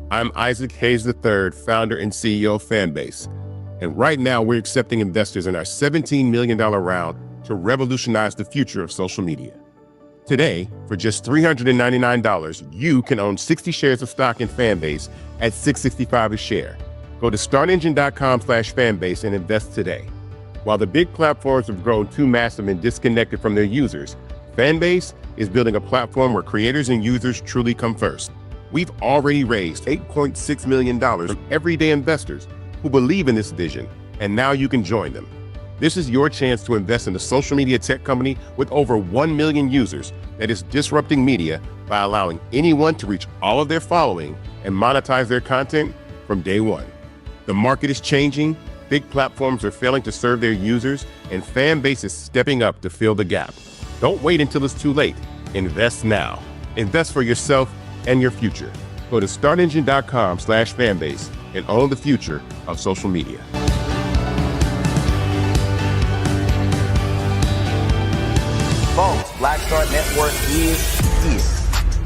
I'm Isaac Hayes III, founder and CEO of Fanbase. And right now, we're accepting investors in our $17 million round to revolutionize the future of social media. Today, for just $399, you can own 60 shares of stock in Fanbase at $665 a share. Go to startengine.com/fanbase and invest today. While the big platforms have grown too massive and disconnected from their users, Fanbase is building a platform where creators and users truly come first. We've already raised $8.6 million from everyday investors who believe in this vision, and now you can join them. This is your chance to invest in a social media tech company with over 1 million users that is disrupting media by allowing anyone to reach all of their following and monetize their content from day one. The market is changing, big platforms are failing to serve their users, and Fanbase is stepping up to fill the gap. Don't wait until it's too late. Invest now. Invest for yourself and your future. Go to startengine.com/fanbase and own the future of social media. Folks, Black Star Network is here.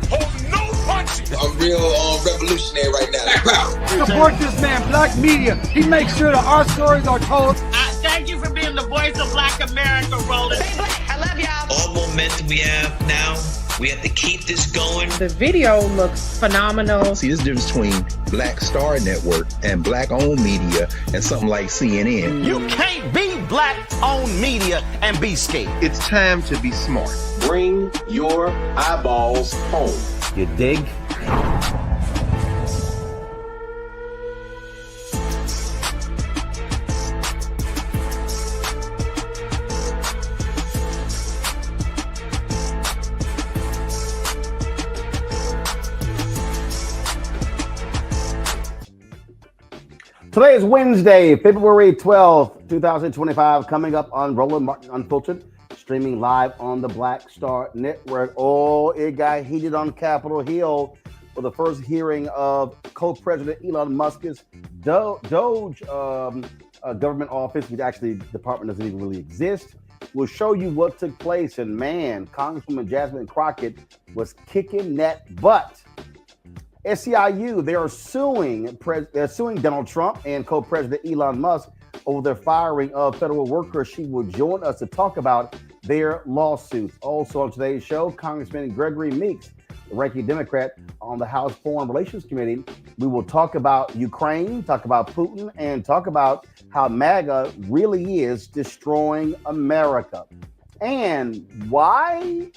Hold no punches. I'm real revolutionary right now. Support this man, Black Media. He makes sure that our stories are told. Thank you for being the voice of Black America, Roland. Stay black. I love y'all. All momentum we have now, we have to keep this going. The video looks phenomenal. See, there's a difference between Black Star Network and Black-owned media and something like CNN. You can't be Black-owned media and be scared. It's time to be smart. Bring your eyeballs home. You dig? Today is Wednesday, February 12th, 2025, coming up on Roland Martin Unfiltered, streaming live on the Black Star Network. Oh, it got heated on Capitol Hill for the first hearing of co-president Elon Musk's DOGE government office, which actually the department doesn't even really exist. We'll show you what took place, and man, Congresswoman Jasmine Crockett was kicking that butt. SEIU, they're suing Donald Trump and co-president Elon Musk over their firing of federal workers. She will join us to talk about their lawsuits. Also on today's show, Congressman Gregory Meeks, the ranking Democrat on the House Foreign Relations Committee. We will talk about Ukraine, talk about Putin, and talk about how MAGA really is destroying America. And why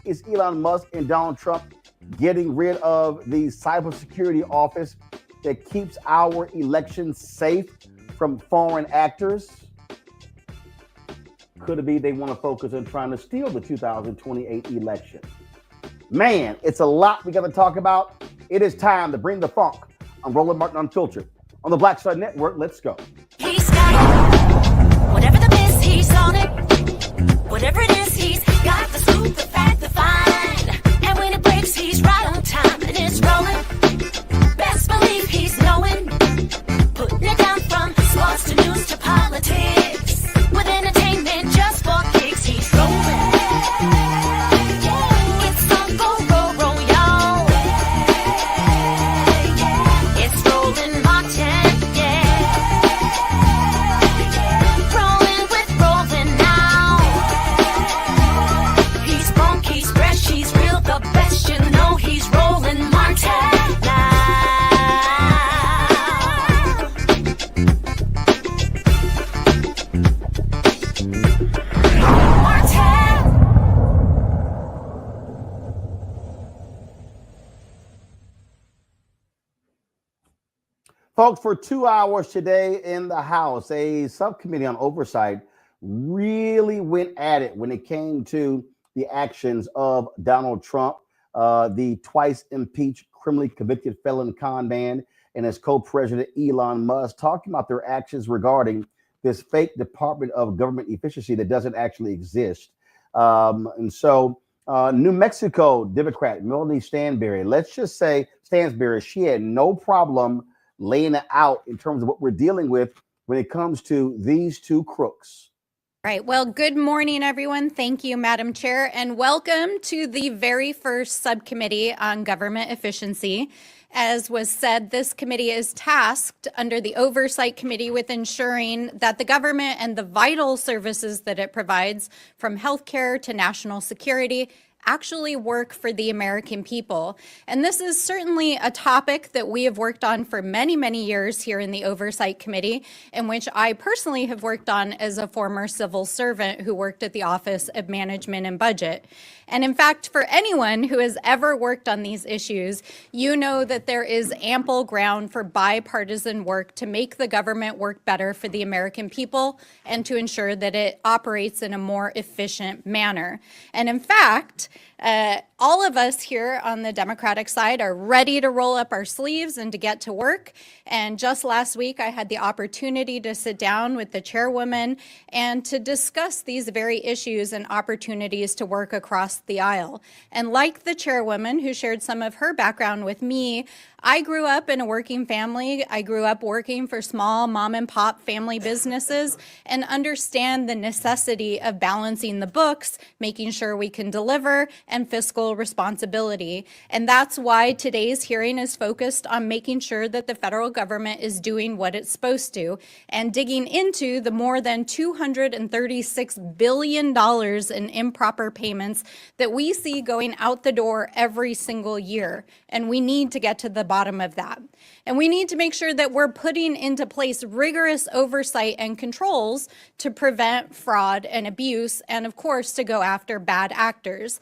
is Elon Musk and Donald Trump getting rid of the cybersecurity office that keeps our elections safe from foreign actors? Could it be they want to focus on trying to steal the 2028 election? Man, it's a lot we got to talk about. It is time to bring the funk on Roland Martin Unfiltered on the Black Star Network. Let's go. He's got it. Whatever the miss, he's on it. Whatever it is, he's got the scoop, the fact, the find. And when it breaks, he's right on time and it's rolling. Best believe he's knowing. Putting it down from sports to news to politics. With entertainment just for kicks, he's rolling. It's gonna go roll, y'all. It's Roland Martin, rolling with Roland now. He's funk, he's fresh, he's real, the best, you know he's Roland Martin now. Folks, for 2 hours today in the House, a subcommittee on oversight really went at it when it came to the actions of Donald Trump, the twice impeached, criminally convicted felon con man, and his co-president Elon Musk, talking about their actions regarding this fake Department of Government Efficiency that doesn't actually exist. And so New Mexico Democrat Melanie Stansbury, let's just say Stansbury, she had no problem laying it out in terms of what we're dealing with when it comes to these two crooks. Right. Well, good morning, everyone. Thank you, Madam Chair, and welcome to the very first subcommittee on government efficiency. As was said, this committee is tasked under the Oversight Committee with ensuring that the government and the vital services that it provides, from healthcare to national security, actually work for the American people. And this is certainly a topic that we have worked on for many, many years here in the Oversight Committee, in which I personally have worked on as a former civil servant who worked at the Office of Management and Budget. And in fact, for anyone who has ever worked on these issues, you know that there is ample ground for bipartisan work to make the government work better for the American people and to ensure that it operates in a more efficient manner. And in fact, all of us here on the Democratic side are ready to roll up our sleeves and to get to work. And just last week, I had the opportunity to sit down with the chairwoman and to discuss these very issues and opportunities to work across the aisle. And like the chairwoman who shared some of her background with me, I grew up in a working family. I grew up working for small mom and pop family businesses and understand the necessity of balancing the books, making sure we can deliver, and fiscal responsibility. And that's why today's hearing is focused on making sure that the federal government is doing what it's supposed to and digging into the more than $236 billion in improper payments that we see going out the door every single year. And we need to get to the bottom of that. And we need to make sure that we're putting into place rigorous oversight and controls to prevent fraud and abuse, and of course, to go after bad actors.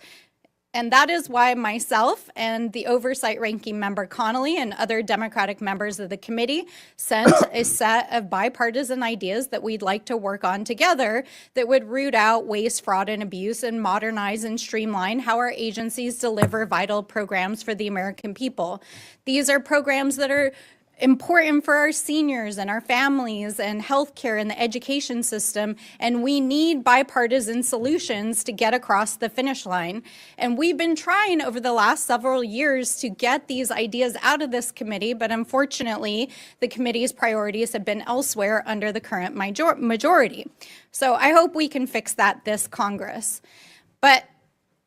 And that is why myself and the Oversight Ranking Member Connolly and other Democratic members of the committee sent a set of bipartisan ideas that we'd like to work on together that would root out waste, fraud, and abuse and modernize and streamline how our agencies deliver vital programs for the American people. These are programs that are important for our seniors and our families and healthcare and the education system, and we need bipartisan solutions to get across the finish line. And we've been trying over the last several years to get these ideas out of this committee, but unfortunately, the committee's priorities have been elsewhere under the current majority. So I hope we can fix that this Congress. But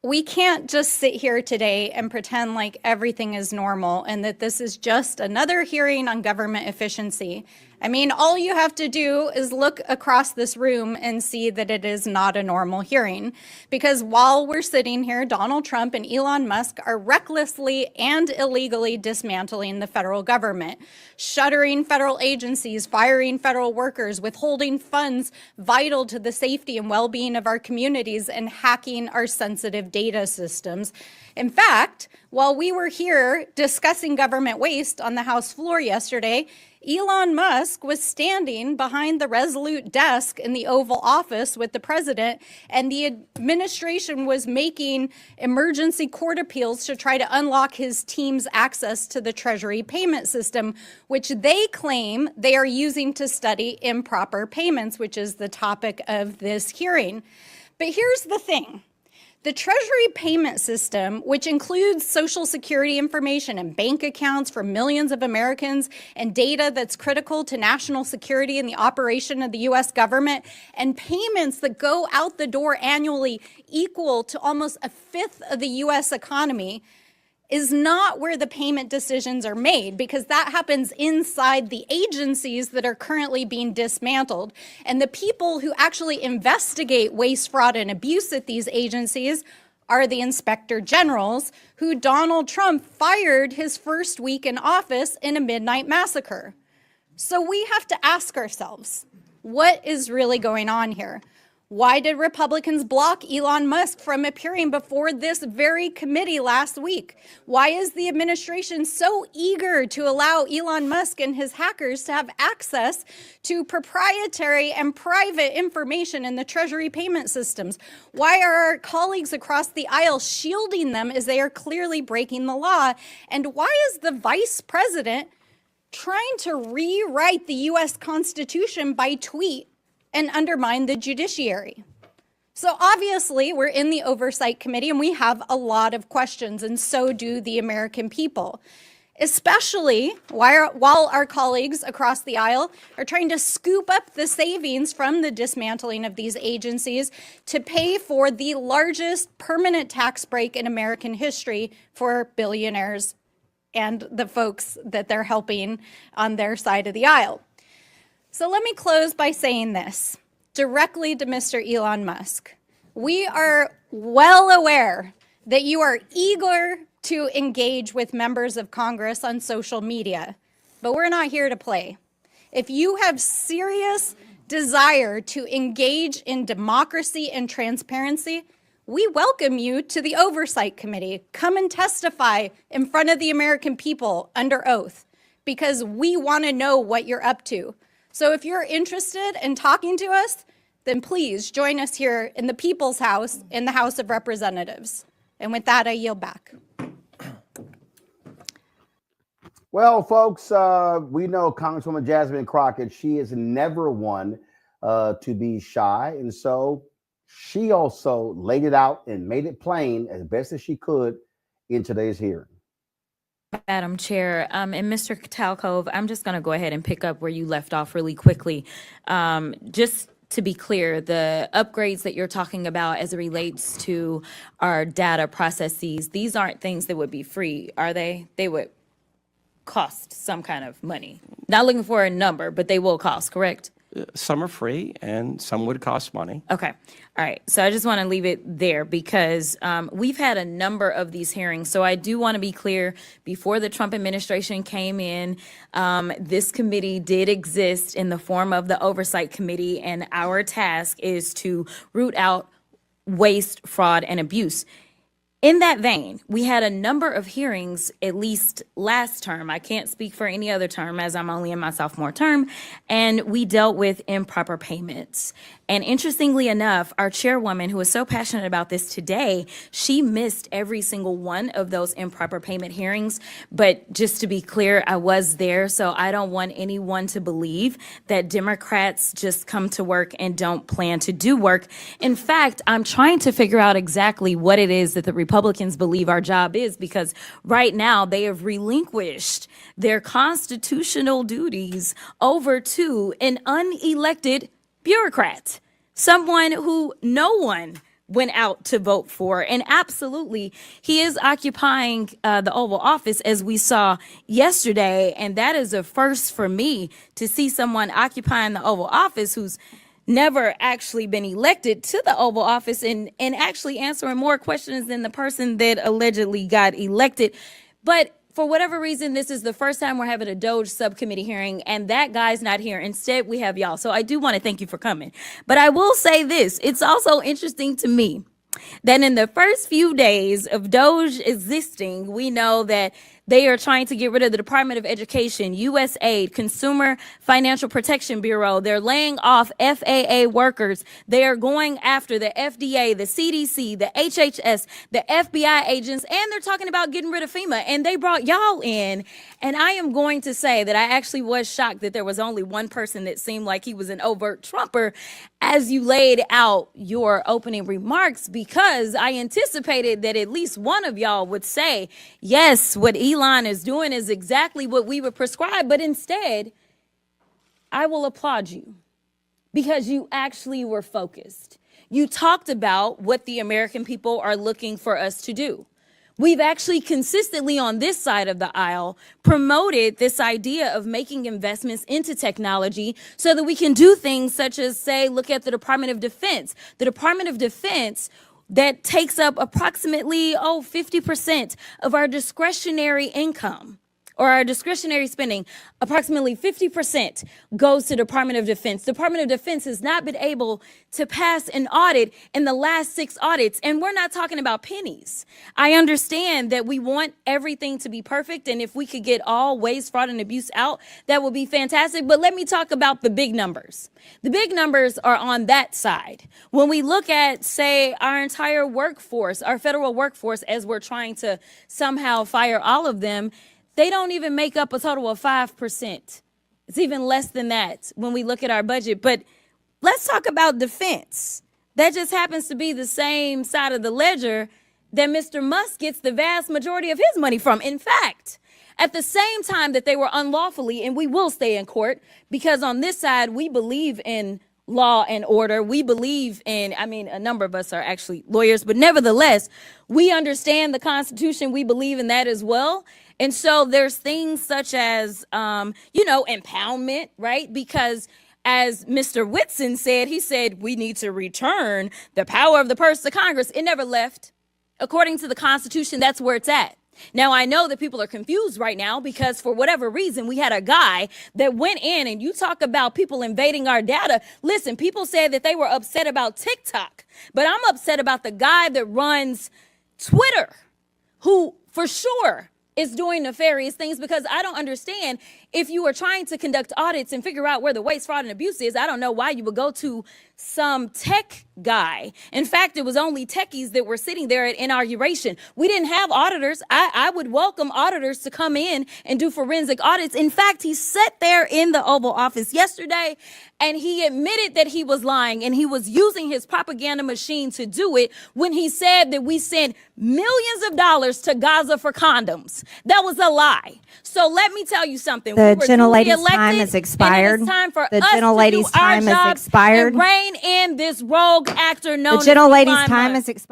we can't just sit here today and pretend like everything is normal and that this is just another hearing on government efficiency. I mean, all you have to do is look across this room and see that it is not a normal hearing. Because while we're sitting here, Donald Trump and Elon Musk are recklessly and illegally dismantling the federal government, shuttering federal agencies, firing federal workers, withholding funds vital to the safety and well-being of our communities, and hacking our sensitive data systems. In fact, while we were here discussing government waste on the House floor yesterday, Elon Musk was standing behind the Resolute desk in the Oval Office with the president, and the administration was making emergency court appeals to try to unlock his team's access to the Treasury payment system, which they claim they are using to study improper payments, which is the topic of this hearing. But here's the thing. The Treasury payment system, which includes Social Security information and bank accounts for millions of Americans and data that's critical to national security and the operation of the U.S. government, and payments that go out the door annually equal to almost a fifth of the U.S. economy, is not where the payment decisions are made, because that happens inside the agencies that are currently being dismantled. And the people who actually investigate waste, fraud, and abuse at these agencies are the inspector generals, who Donald Trump fired his first week in office in a midnight massacre. So we have to ask ourselves, what is really going on here? Why did Republicans block Elon Musk from appearing before this very committee last week? Why is the administration so eager to allow Elon Musk and his hackers to have access to proprietary and private information in the Treasury payment systems? Why are our colleagues across the aisle shielding them as they are clearly breaking the law? And why is the vice president trying to rewrite the U.S. Constitution by tweet and undermine the judiciary? So obviously, we're in the Oversight Committee and we have a lot of questions, and so do the American people, especially while our colleagues across the aisle are trying to scoop up the savings from the dismantling of these agencies to pay for the largest permanent tax break in American history for billionaires and the folks that they're helping on their side of the aisle. So let me close by saying this directly to Mr. Elon Musk. We are well aware that you are eager to engage with members of Congress on social media, but we're not here to play. If you have serious desire to engage in democracy and transparency, we welcome you to the Oversight Committee. Come and testify in front of the American people under oath, because we want to know what you're up to. So if you're interested in talking to us, then please join us here in the People's House in the House of Representatives. And with that, I yield back. Well, folks, we know Congresswoman Jasmine Crockett. She is never one to be shy. And so she also laid it out and made it plain as best as she could in today's hearing. Madam Chair, and Mr. Talcove, I'm just going to go ahead and pick up where you left off really quickly. Just to be clear, the upgrades that you're talking about as it relates to our data processes, these aren't things that would be free, are they? They would cost some kind of money. Not looking for a number, but they will cost, correct? Some are free and some would cost money. Okay. All right. So I just want to leave it there because we've had a number of these hearings. So I do want to be clear, before the Trump administration came in, this committee did exist in the form of the Oversight Committee, and our task is to root out waste, fraud, and abuse. In that vein, we had a number of hearings, at least last term. I can't speak for any other term as I'm only in my sophomore term. And we dealt with improper payments. And interestingly enough, our chairwoman, who is so passionate about this today, she missed every single one of those improper payment hearings. But just to be clear, I was there. So I don't want anyone to believe that Democrats just come to work and don't plan to do work. In fact, I'm trying to figure out exactly what it is that the Republicans believe our job is, because right now they have relinquished their constitutional duties over to an unelected bureaucrat, someone who no one went out to vote for. And absolutely, he is occupying the Oval Office, as we saw yesterday. And that is a first for me, to see someone occupying the Oval Office who's never actually been elected to the Oval Office and actually answering more questions than the person that allegedly got elected. But for whatever reason, this is the first time we're having a DOGE subcommittee hearing, and that guy's not here. Instead, we have y'all. So I do want to thank you for coming. But I will say this. It's also interesting to me that in the first few days of DOGE existing, we know that they are trying to get rid of the Department of Education, USAID, Consumer Financial Protection Bureau. They're laying off FAA workers. They are going after the FDA, the CDC, the HHS, the FBI agents, and they're talking about getting rid of FEMA. And they brought y'all in. And I am going to say that I actually was shocked that there was only one person that seemed like he was an overt Trumper as you laid out your opening remarks, because I anticipated that at least one of y'all would say, yes, what Elon is doing is exactly what we would prescribe. But instead, I will applaud you because you actually were focused. You talked about what the American people are looking for us to do. We've actually consistently on this side of the aisle promoted this idea of making investments into technology so that we can do things such as, say, look at the Department of Defense. The Department of Defense that takes up approximately 50% of our discretionary income, or our discretionary spending. Approximately 50% goes to Department of Defense. Department of Defense has not been able to pass an audit in the last 6 audits, and we're not talking about pennies. I understand that we want everything to be perfect, and if we could get all waste, fraud, and abuse out, that would be fantastic. But let me talk about the big numbers. The big numbers are on that side. When we look at, say, our entire workforce, our federal workforce, as we're trying to somehow fire all of them, they don't even make up a total of 5%. It's even less than that when we look at our budget. But let's talk about defense. That just happens to be the same side of the ledger that Mr. Musk gets the vast majority of his money from. In fact, at the same time that they were unlawfully, and we will stay in court, because on this side, we believe in law and order. We believe in, a number of us are actually lawyers, but nevertheless, we understand the Constitution. We believe in that as well. And so there's things such as, impoundment, right? Because as Mr. Whitson said, he said, we need to return the power of the purse to Congress. It never left. According to the Constitution, that's where it's at. Now, I know that people are confused right now because for whatever reason, we had a guy that went in, and you talk about people invading our data. Listen, people said that they were upset about TikTok, but I'm upset about the guy that runs Twitter, who for sure is doing nefarious things, because I don't understand, if you are trying to conduct audits and figure out where the waste, fraud, and abuse is, I don't know why you would go to some tech guy. In fact, it was only techies that were sitting there at inauguration. We didn't have auditors. I would welcome auditors to come in and do forensic audits. In fact, he sat there in the Oval Office yesterday and he admitted that he was lying, and he was using his propaganda machine to do it when he said that we sent millions of dollars to Gaza for condoms. That was a lie. So let me tell you something. The gentlelady's time has expired. It's time for the us gentlelady's to do our time has jobs expired. and rein in this rogue actor known The as gentlelady's Elon time Musk. has expired.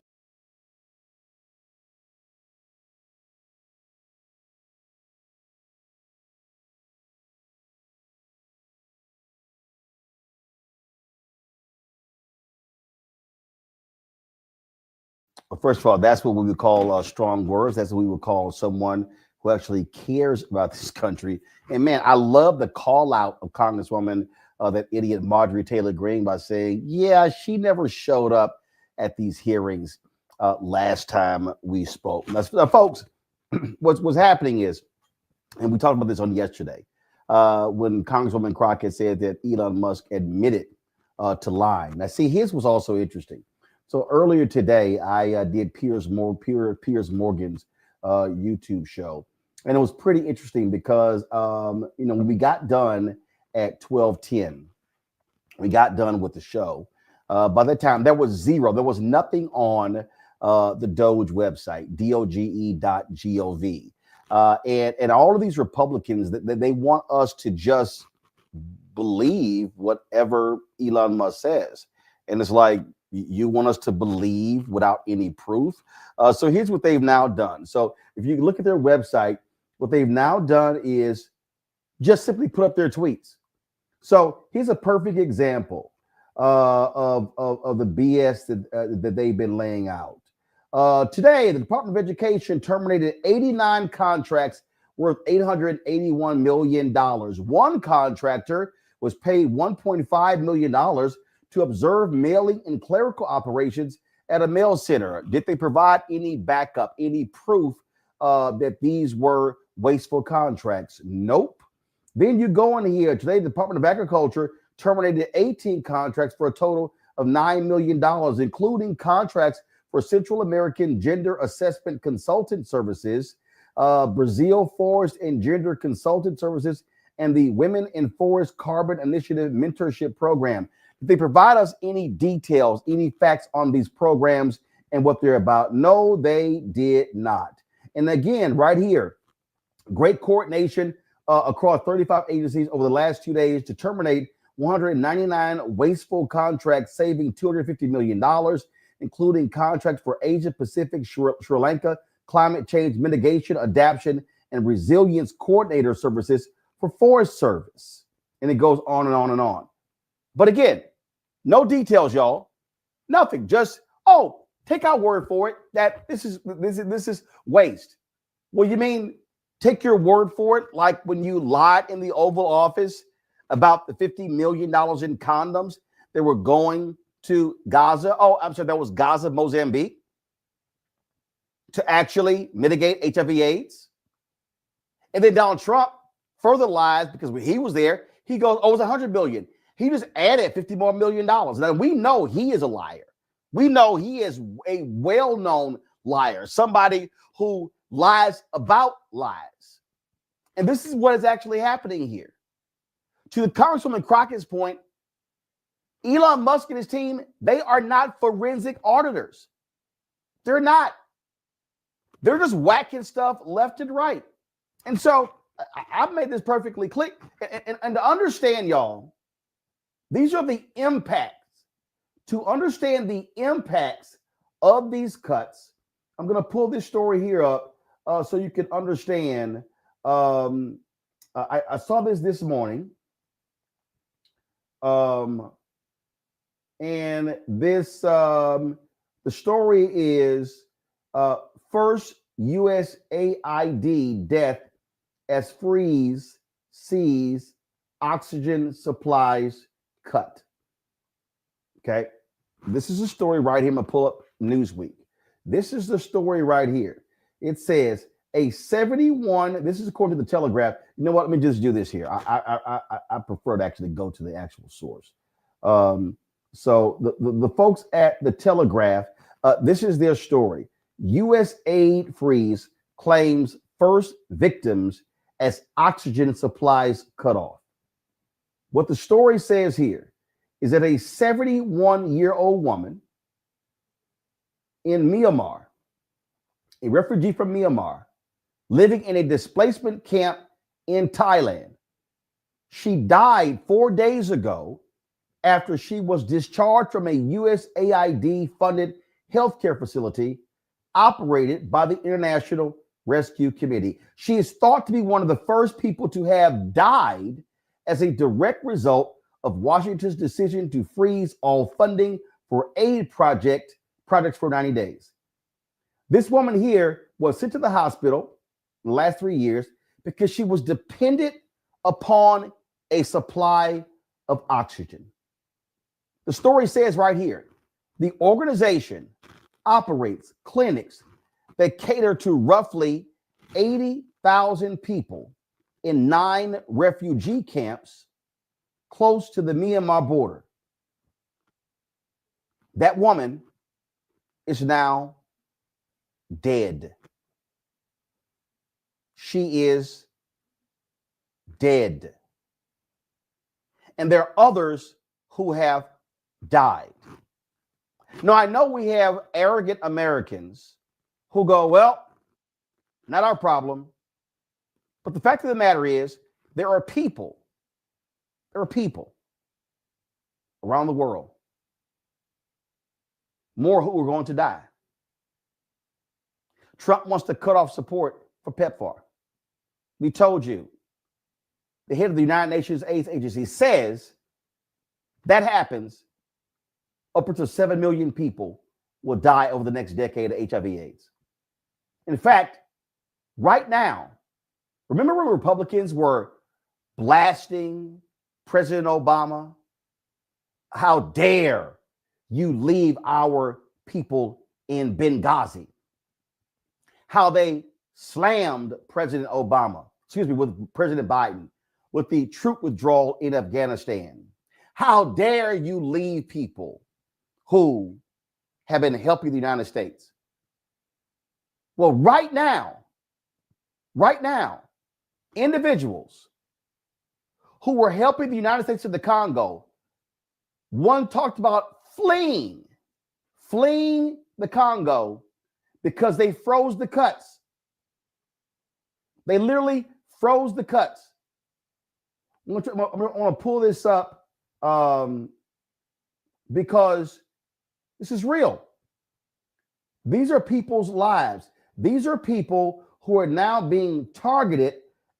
Well, first of all, that's what we would call strong words. That's what we would call someone who actually cares about this country. And man, I love the call out of Congresswoman, that idiot Marjorie Taylor Greene, by saying, yeah, she never showed up at these hearings last time we spoke. Now, folks, what's happening is, and we talked about this on yesterday, when Congresswoman Crockett said that Elon Musk admitted to lying. Now, see, his was also interesting. So earlier today, I did Piers Morgan's YouTube show, and it was pretty interesting because when we got done at 12:10, we got done with the show. By that time, there was zero. There was nothing on the Doge website, doge.gov, and all of these Republicans that they want us to just believe whatever Elon Musk says, and it's like, you want us to believe without any proof? So here's what they've now done. So if you look at their website, what they've now done is just simply put up their tweets. So here's a perfect example of the BS that they've been laying out. Today, the Department of Education terminated 89 contracts worth $881 million. One contractor was paid $1.5 million to observe mailing and clerical operations at a mail center. Did they provide any backup, any proof that these were wasteful contracts? Nope. Then you go in here. Today, the Department of Agriculture terminated 18 contracts for a total of $9 million, including contracts for Central American Gender Assessment Consultant Services, Brazil Forest and Gender Consultant Services, and the Women in Forest Carbon Initiative Mentorship Program. Did they provide us any details, any facts on these programs and what they're about? No, they did not. And again, right here, great coordination across 35 agencies over the last 2 days to terminate 199 wasteful contracts, saving $250 million, including contracts for Asia Pacific, Sri Lanka, climate change mitigation, adaptation, and resilience coordinator services for Forest Service. And it goes on and on and on. But again, no details, y'all. Nothing. Just, take our word for it that this is waste. Well, you mean take your word for it, like when you lied in the Oval Office about the $50 million in condoms that were going to Gaza? Oh, I'm sorry, that was Gaza, Mozambique, to actually mitigate HIV/AIDS. And then Donald Trump further lies because when he was there, he goes, it was $100 billion. He just added $50 more million. Now, we know he is a liar. We know he is a well-known liar, somebody who lies about lies. And this is what is actually happening here. To the Congresswoman Crockett's point, Elon Musk and his team, they are not forensic auditors. They're not. They're just whacking stuff left and right. And so I've made this perfectly clear. And to understand, y'all, these are the impacts. To understand the impacts of these cuts, I'm going to pull this story here up so you can understand. I saw this morning. And this, the story is first USAID death as freeze sees oxygen supplies cut. Okay. This is a story right here. I'm going to pull up Newsweek. This is the story right here. It says a 71, this is according to the Telegraph. You know what? Let me just do this here. I prefer to actually go to the actual source. So the folks at the Telegraph, this is their story. U.S. aid freeze claims first victims as oxygen supplies cut off. What the story says here is that a 71-year-old woman in Myanmar, a refugee from Myanmar, living in a displacement camp in Thailand, she died 4 days ago after she was discharged from a USAID-funded healthcare facility operated by the International Rescue Committee. She is thought to be one of the first people to have died as a direct result of Washington's decision to freeze all funding for aid projects for 90 days. This woman here was sent to the hospital in the last 3 years because she was dependent upon a supply of oxygen. The story says right here, the organization operates clinics that cater to roughly 80,000 people in 9 refugee camps close to the Myanmar border. That woman is now dead. She is dead. And there are others who have died. Now, I know we have arrogant Americans who go, well, not our problem. But the fact of the matter is, there are people around the world, more who are going to die. Trump wants to cut off support for PEPFAR. We told you, the head of the United Nations AIDS Agency says that happens, upwards of 7 million people will die over the next decade of HIV/AIDS. In fact, right now, remember when Republicans were blasting President Obama? How dare you leave our people in Benghazi? How they slammed President with President Biden with the troop withdrawal in Afghanistan. How dare you leave people who have been helping the United States? Well, right now, individuals who were helping the United States in the Congo, one talked about fleeing the Congo because they froze the cuts. They literally froze the cuts. I'm going to pull this up because this is real. These are people's lives. These are people who are now being targeted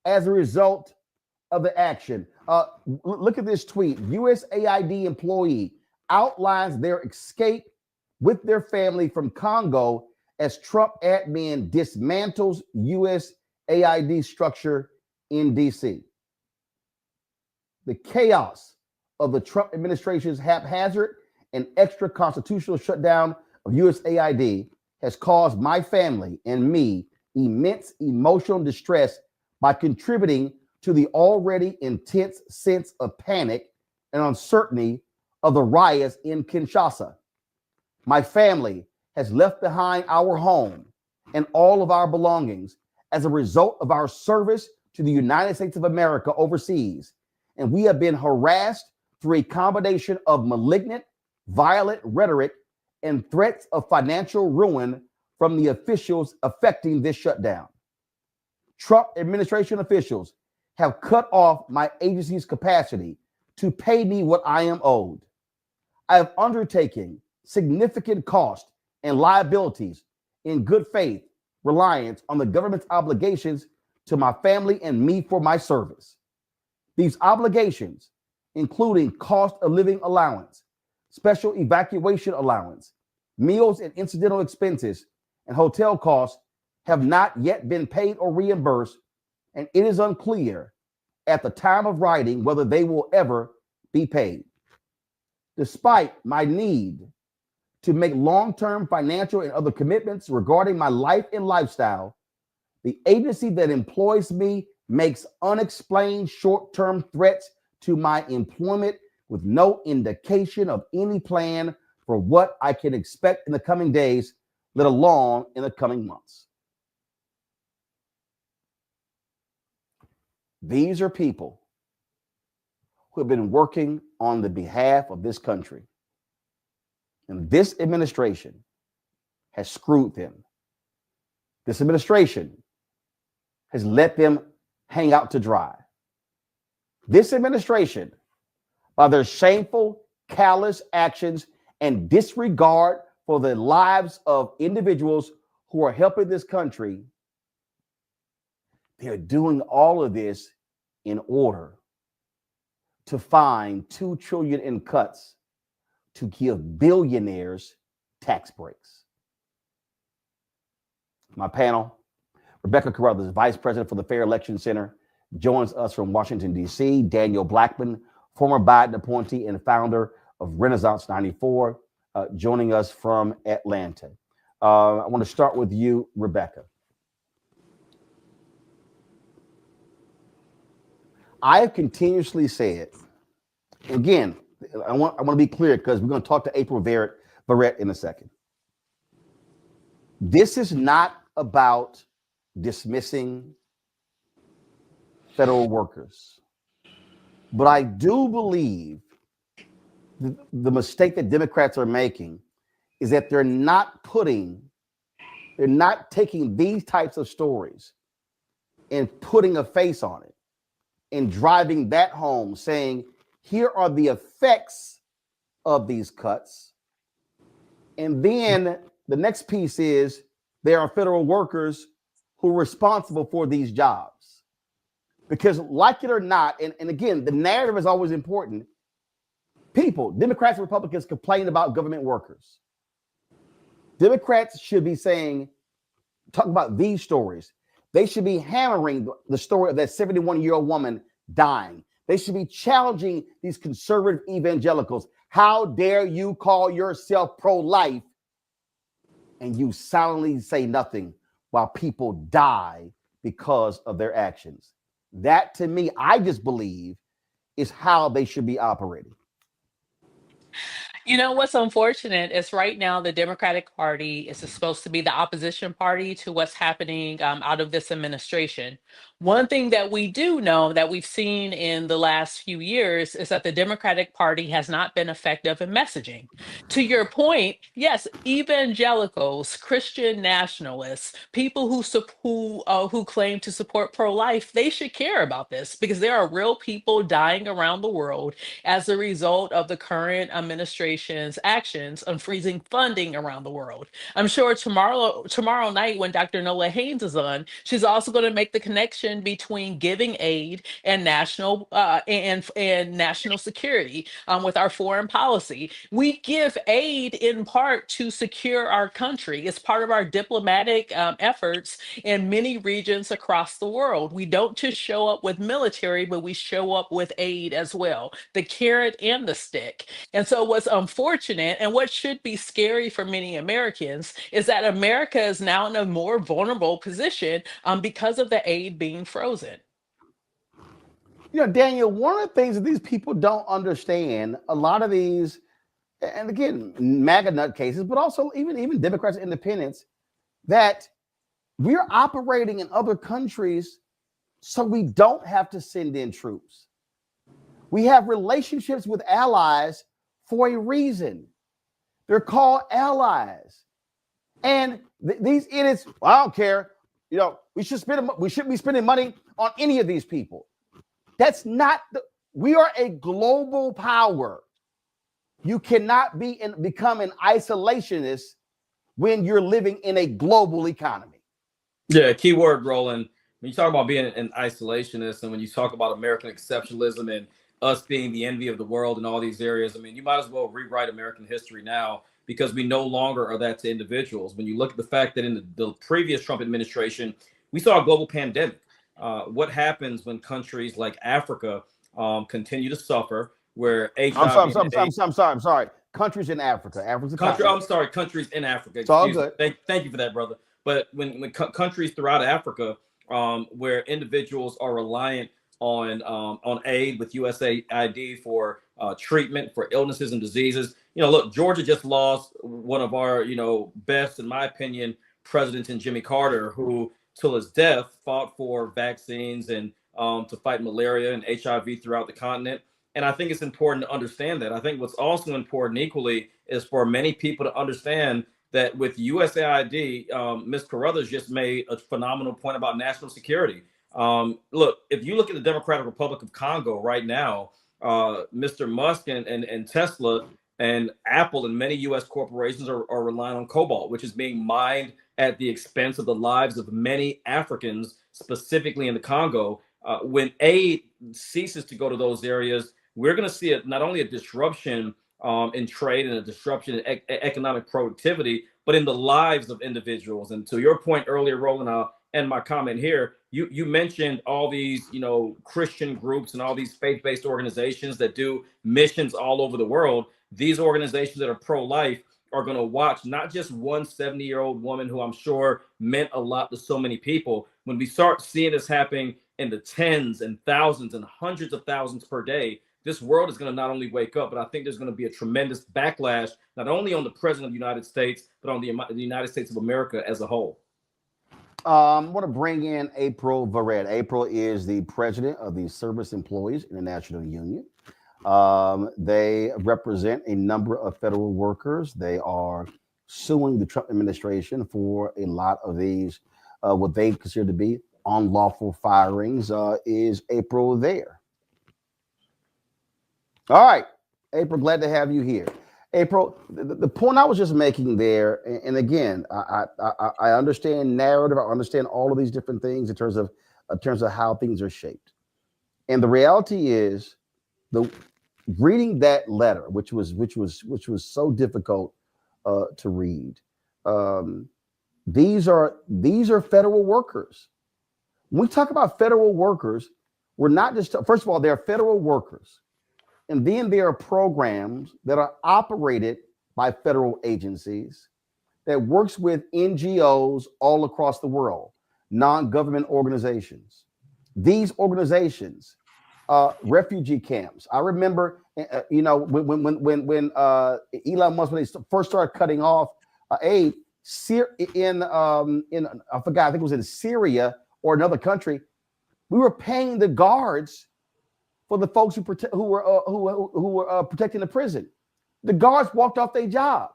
as a result of the action. Look at this tweet. USAID employee outlines their escape with their family from Congo as Trump admin dismantles USAID structure in DC. The chaos of the Trump administration's haphazard and extra constitutional shutdown of USAID has caused my family and me immense emotional distress by contributing to the already intense sense of panic and uncertainty of the riots in Kinshasa. My family has left behind our home and all of our belongings as a result of our service to the United States of America overseas, and we have been harassed through a combination of malignant, violent rhetoric and threats of financial ruin from the officials affecting this shutdown. Trump administration officials have cut off my agency's capacity to pay me what I am owed. I have undertaken significant cost and liabilities in good faith reliance on the government's obligations to my family and me for my service. These obligations, including cost of living allowance, special evacuation allowance, meals and incidental expenses, and hotel costs, have not yet been paid or reimbursed, and it is unclear at the time of writing whether they will ever be paid. Despite my need to make long-term financial and other commitments regarding my life and lifestyle, the agency that employs me makes unexplained short-term threats to my employment with no indication of any plan for what I can expect in the coming days, let alone in the coming months. These are people who have been working on the behalf of this country. And this administration has screwed them. This administration has let them hang out to dry. This administration, by their shameful, callous actions and disregard for the lives of individuals who are helping this country, they're doing all of this in order to find $2 trillion in cuts to give billionaires tax breaks. My panel, Rebecca Carruthers, Vice President for the Fair Election Center, joins us from Washington, D.C. Daniel Blackman, former Biden appointee and founder of Renaissance 94, joining us from Atlanta. I want to start with you, Rebecca. I have continuously said, again, I want to be clear because we're going to talk to April Verrett in a second. This is not about dismissing federal workers. But I do believe the mistake that Democrats are making is that they're not taking these types of stories and putting a face on it and driving that home, saying, here are the effects of these cuts. And then the next piece is there are federal workers who are responsible for these jobs. Because like it or not, and again, the narrative is always important. People, Democrats and Republicans, complain about government workers. Democrats should be saying, talk about these stories. They should be hammering the story of that 71-year-old woman dying. They should be challenging these conservative evangelicals. How dare you call yourself pro-life and you silently say nothing while people die because of their actions? That, to me, I just believe is how they should be operating. You know, what's unfortunate is right now the Democratic Party is supposed to be the opposition party to what's happening out of this administration. One thing that we do know that we've seen in the last few years is that the Democratic Party has not been effective in messaging. To your point, yes, evangelicals, Christian nationalists, people who claim to support pro-life, they should care about this because there are real people dying around the world as a result of the current administration's actions on freezing funding around the world. I'm sure tomorrow night when Dr. Nola Haynes is on, she's also going to make the connection between giving aid and national national security with our foreign policy. We give aid in part to secure our country. It's part of our diplomatic efforts in many regions across the world. We don't just show up with military, but we show up with aid as well, the carrot and the stick. And so what's unfortunate and what should be scary for many Americans is that America is now in a more vulnerable position because of the aid being frozen. You know, Daniel, one of the things that these people don't understand, a lot of these, and again, MAGA nutcases, but also even Democrats and independents, that we're operating in other countries so we don't have to send in troops. We have relationships with allies for a reason. They're called allies. And these idiots, well, I don't care. You know, we shouldn't be spending money on any of these people. That's not we are a global power. You cannot become an isolationist when you're living in a global economy. Yeah, key word, Roland. When you talk about being an isolationist and when you talk about American exceptionalism and us being the envy of the world in all these areas, I mean, you might as well rewrite American history now because we no longer are that to individuals. When you look at the fact that in the previous Trump administration, we saw a global pandemic. What happens when countries like Africa continue to suffer, where HIV I'm sorry. Countries in Africa. Africa's a countries in Africa. It's all good. Thank you for that, brother. But when countries throughout Africa, where individuals are reliant on aid with USAID for treatment for illnesses and diseases, look, Georgia just lost one of our best, in my opinion, presidents in Jimmy Carter, who till his death fought for vaccines and to fight malaria and HIV throughout the continent. And I think it's important to understand that. I think what's also important equally is for many people to understand that with USAID, Ms. Carruthers just made a phenomenal point about national security. Look, if you look at the Democratic Republic of Congo right now, Mr. Musk and Tesla and Apple and many U.S. corporations are relying on cobalt, which is being mined at the expense of the lives of many Africans, specifically in the Congo. When aid ceases to go to those areas, we're going to see not only a disruption in trade and a disruption in economic productivity, but in the lives of individuals. And to your point earlier, Roland, I'll end my comment here. You mentioned all these, Christian groups and all these faith-based organizations that do missions all over the world. These organizations that are pro-life are going to watch not just one 70-year-old woman who I'm sure meant a lot to so many people. When we start seeing this happening in the tens and thousands and hundreds of thousands per day, this world is going to not only wake up, but I think there's going to be a tremendous backlash, not only on the president of the United States, but on the United States of America as a whole. I want to bring in April Verrett. April is the president of the Service Employees International Union. They represent a number of federal workers. They are suing the Trump administration for a lot of these, what they consider to be unlawful firings. Is April there? All right, April, glad to have you here. April, the point I was just making there, and again, I understand narrative, I understand all of these different things in terms of how things are shaped. And the reality is, reading that letter, which was so difficult to read. These are federal workers. When we talk about federal workers, we're not just, first of all, they're federal workers. And then there are programs that are operated by federal agencies that works with NGOs all across the world, non-government organizations. These organizations, refugee camps. I remember, when Elon Musk, when they first started cutting off aid in I forgot, I think it was in Syria or another country, we were paying the guards for the folks who were protecting the prison. The guards walked off their job.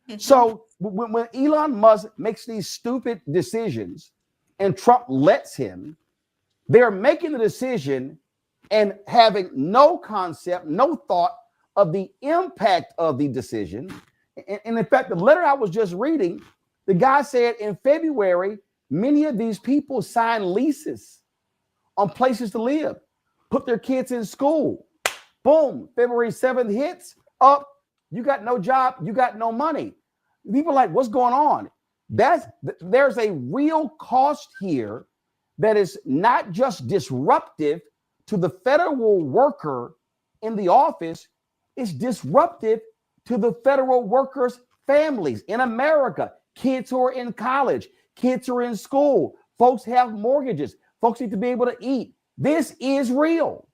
Mm-hmm. So when Elon Musk makes these stupid decisions and Trump lets him, they're making the decision and having no concept, no thought of the impact of the decision. And in fact, the letter I was just reading, the guy said in February, many of these people signed leases on places to live, put their kids in school. Boom, February 7th hits, up, you got no job, you got no money. People are like, what's going on? There's a real cost here that is not just disruptive to the federal worker in the office, it's disruptive to the federal workers' families in America. Kids who are in college, kids who are in school, folks have mortgages, folks need to be able to eat. This is real.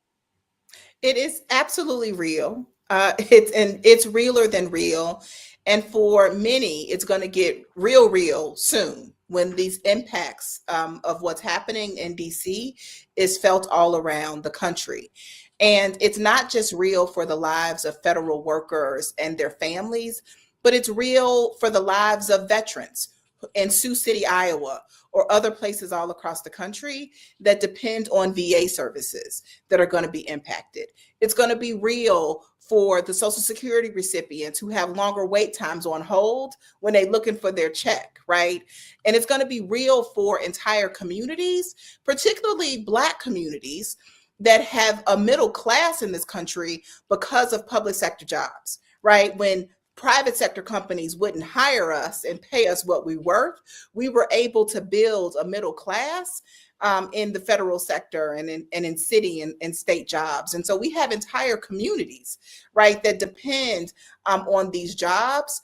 It is absolutely real. It's realer than real. And for many, it's going to get real soon when these impacts of what's happening in DC is felt all around the country. And it's not just real for the lives of federal workers and their families, but it's real for the lives of veterans in Sioux City, Iowa, or other places all across the country that depend on VA services that are going to be impacted. It's going to be real for the Social Security recipients who have longer wait times on hold when they're looking for their check, right? And it's going to be real for entire communities, particularly Black communities that have a middle class in this country because of public sector jobs, right? When private sector companies wouldn't hire us and pay us what we worth, we were able to build a middle class in the federal sector and in city and state jobs. And so we have entire communities, right, that depend on these jobs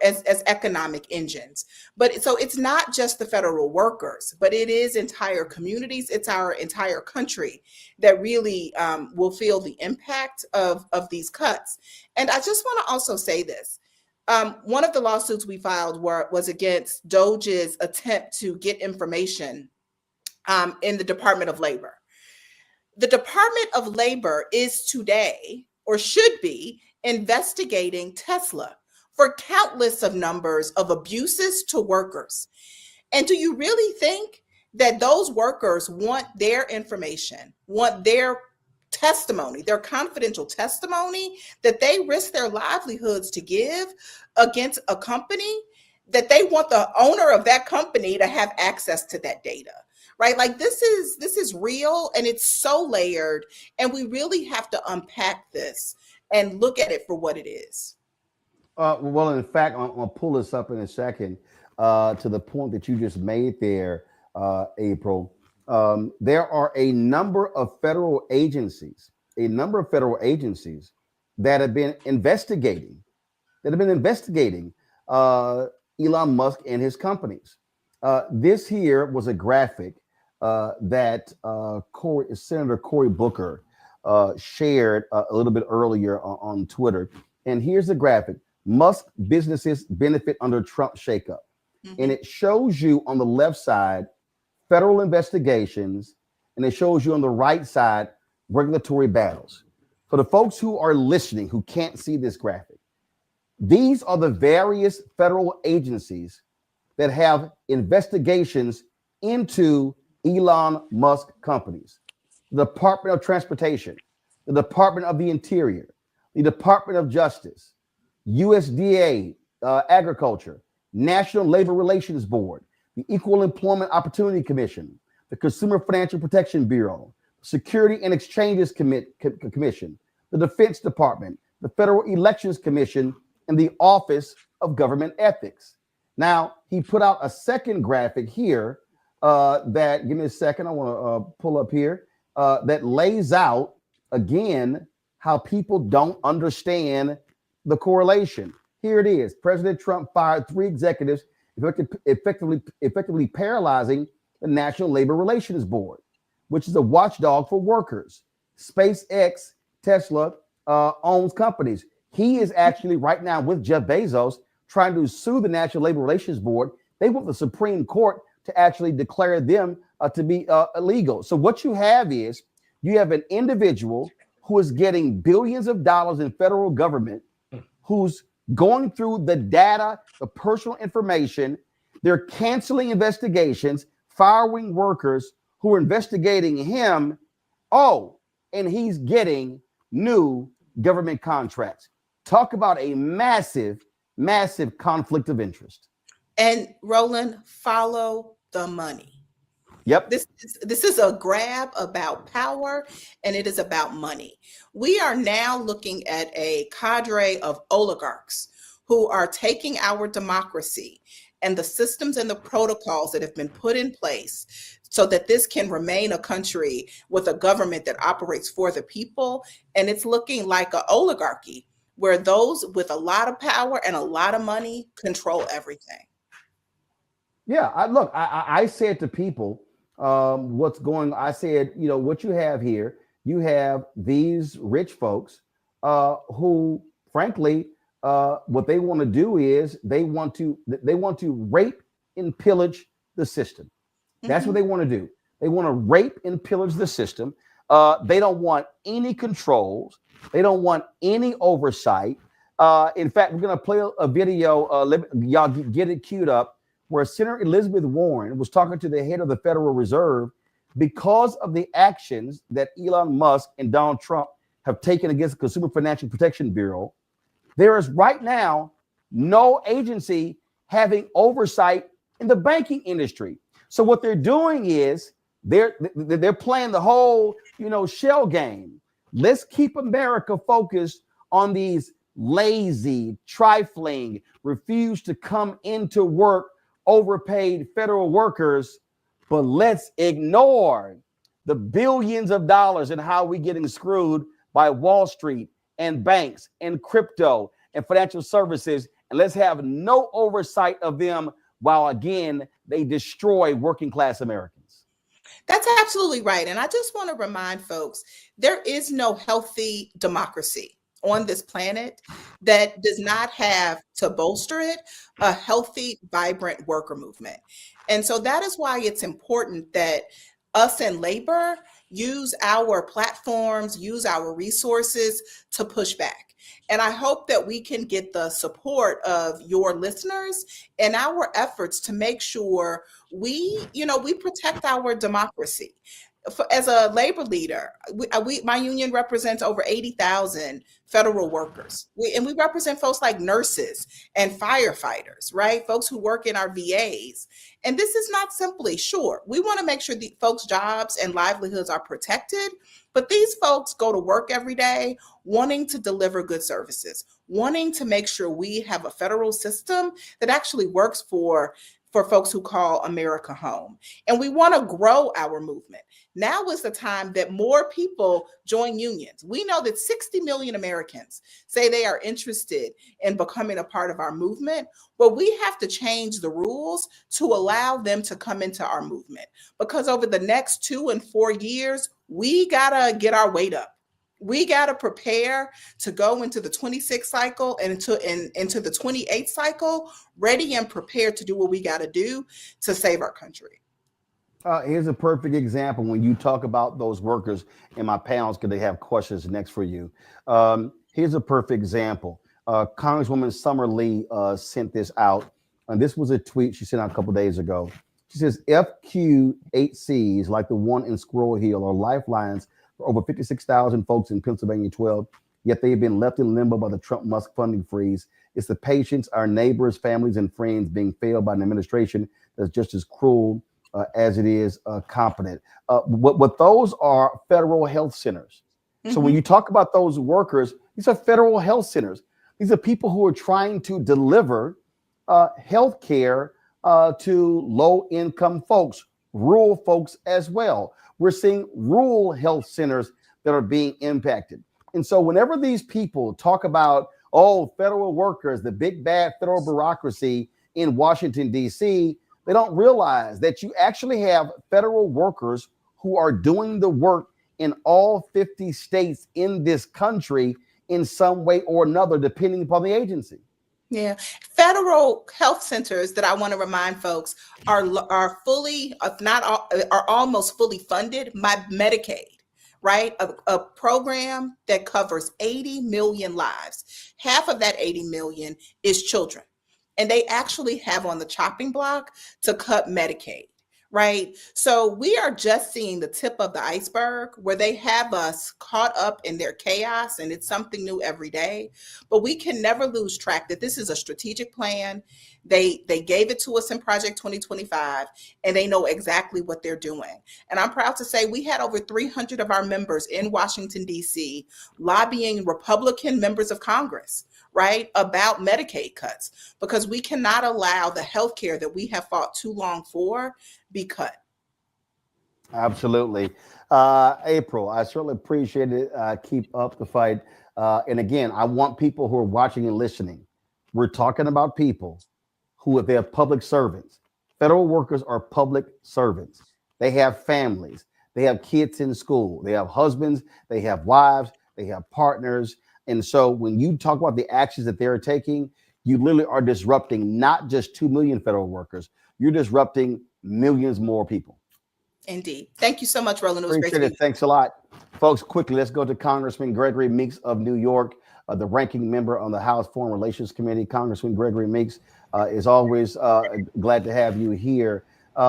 as economic engines. But so it's not just the federal workers, but it is entire communities. It's our entire country that really will feel the impact of these cuts. And I just want to also say this. One of the lawsuits we filed was against DOGE's attempt to get information in the Department of Labor. The Department of Labor is today, or should be, investigating Tesla for countless of numbers of abuses to workers. And do you really think that those workers want their information, want their testimony, their confidential testimony that they risk their livelihoods to give against a company, that they want the owner of that company to have access to that data? Right? Like this is real, and it's so layered, and we really have to unpack this and look at it for what it is. Well, in fact, I'm going to pull this up in a second to the point that you just made there, April. There are a number of federal agencies that have been investigating Elon Musk and his companies. This here was a graphic that Senator Cory Booker shared a little bit earlier on Twitter. And here's the graphic. Musk businesses benefit under Trump shakeup. And it shows you on the left side federal investigations, and it shows you on the right side regulatory battles. For the folks who are listening who can't see this graphic, these are the various federal agencies that have investigations into Elon Musk companies. The Department of Transportation, the Department of the Interior, the Department of Justice, USDA, Agriculture, National Labor Relations Board, the Equal Employment Opportunity Commission, the Consumer Financial Protection Bureau, Security and Exchanges Commission, the Defense Department, the Federal Elections Commission, and the Office of Government Ethics. Now, he put out a second graphic here that, give me a second, I want to pull up here, that lays out, again, how people don't understand the correlation. Here it is. President Trump fired 3 executives, effectively paralyzing the National Labor Relations Board, which is a watchdog for workers. SpaceX, Tesla owns companies. He is actually right now with Jeff Bezos trying to sue the National Labor Relations Board. They want the Supreme Court to actually declare them to be illegal. So what you have is you have an individual who is getting billions of dollars in federal government, who's going through the data, the personal information. They're canceling investigations, firing workers who are investigating him. Oh, and he's getting new government contracts. Talk about a massive, massive conflict of interest. And Roland, follow the money. Yep. This is a grab about power, and it is about money. We are now looking at a cadre of oligarchs who are taking our democracy and the systems and the protocols that have been put in place so that this can remain a country with a government that operates for the people. And it's looking like an oligarchy where those with a lot of power and a lot of money control everything. Yeah, I said to people, what's going on? I said, you know, what you have here, you have these rich folks who, frankly, what they want to do is they want to rape and pillage the system. That's what they want to do. They want to rape and pillage the system. They don't want any controls. They don't want any oversight. In fact, we're going to play a video. Y'all get it queued up, where Senator Elizabeth Warren was talking to the head of the Federal Reserve because of the actions that Elon Musk and Donald Trump have taken against the Consumer Financial Protection Bureau. There is right now no agency having oversight in the banking industry. So what they're doing is they're playing the whole, shell game. Let's keep America focused on these lazy, trifling, refuse to come into work, overpaid federal workers, but let's ignore the billions of dollars and how we're getting screwed by Wall Street and banks and crypto and financial services, and let's have no oversight of them while, again, they destroy working class Americans. That's absolutely right. And I just want to remind folks, there is no healthy democracy on this planet that does not have, to bolster it, a healthy, vibrant worker movement. And so that is why it's important that us in labor use our platforms, use our resources to push back. And I hope that we can get the support of your listeners in our efforts to make sure we protect our democracy. As a labor leader, my union represents over 80,000 federal workers. We represent folks like nurses and firefighters, right? Folks who work in our VAs. And this is not simply, sure, we want to make sure the folks' jobs and livelihoods are protected, but these folks go to work every day wanting to deliver good services, wanting to make sure we have a federal system that actually works for folks who call America home. And we want to grow our movement. Now is the time that more people join unions. We know that 60 million Americans say they are interested in becoming a part of our movement, but we have to change the rules to allow them to come into our movement. Because over the next 2 and 4 years, we gotta get our weight up. We got to prepare to go into the 26th cycle and into the 28th cycle, ready and prepared to do what we got to do to save our country. Here's a perfect example when you talk about those workers in my panels, because they have questions next for you. Here's a perfect example. Congresswoman Summer Lee sent this out. And this was a tweet she sent out a couple days ago. She says, FQ8Cs, like the one in Squirrel Hill, are lifelines for over 56,000 folks in Pennsylvania 12, yet they have been left in limbo by the Trump-Musk funding freeze. It's the patients, our neighbors, families, and friends being failed by an administration that's just as cruel as it is competent. What those are federal health centers. Mm-hmm. So when you talk about those workers, these are federal health centers. These are people who are trying to deliver health care to low-income folks, rural folks as well. We're seeing rural health centers that are being impacted. And so whenever these people talk about, federal workers, the big bad federal bureaucracy in Washington, D.C., they don't realize that you actually have federal workers who are doing the work in all 50 states in this country in some way or another, depending upon the agency. Yeah, federal health centers that I want to remind folks are fully, if not all, are almost fully funded by Medicaid, right? A program that covers 80 million lives. Half of that 80 million is children. And they actually have on the chopping block to cut Medicaid, right? So we are just seeing the tip of the iceberg where they have us caught up in their chaos, and it's something new every day. But we can never lose track that this is a strategic plan. They gave it to us in Project 2025, and they know exactly what they're doing. And I'm proud to say we had over 300 of our members in Washington, D.C. lobbying Republican members of Congress, right, about Medicaid cuts, because we cannot allow the health care that we have fought too long for be cut. Absolutely. April, I certainly appreciate it. Keep up the fight. And again, I want people who are watching and listening. We're talking about people who, if they're public servants, federal workers are public servants. They have families. They have kids in school. They have husbands. They have wives. They have partners. And so when you talk about the actions that they're taking, you literally are disrupting not just 2 million federal workers. You're disrupting millions more people. Indeed. Thank you so much, Roland. It was Appreciate great. it. Thanks a lot. Folks, quickly, let's go to Congressman Gregory Meeks of New York, the ranking member on the House Foreign Relations Committee. Congressman Gregory Meeks, is always glad to have you here.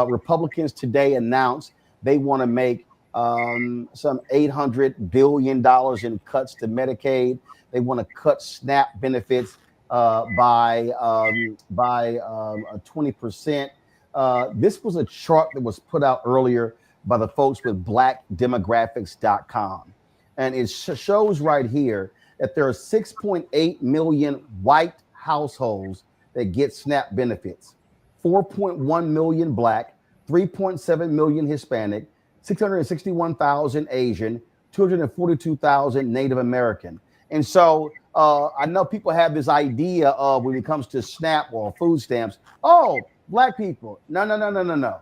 Republicans today announced they want to make some $800 billion in cuts to Medicaid. They want to cut SNAP benefits by 20%. This was a chart that was put out earlier by the folks with blackdemographics.com. And it shows right here that there are 6.8 million white households that get SNAP benefits, 4.1 million black, 3.7 million Hispanic, 661,000 Asian, 242,000 Native American. And so I know people have this idea of when it comes to SNAP or food stamps, oh, black people. No.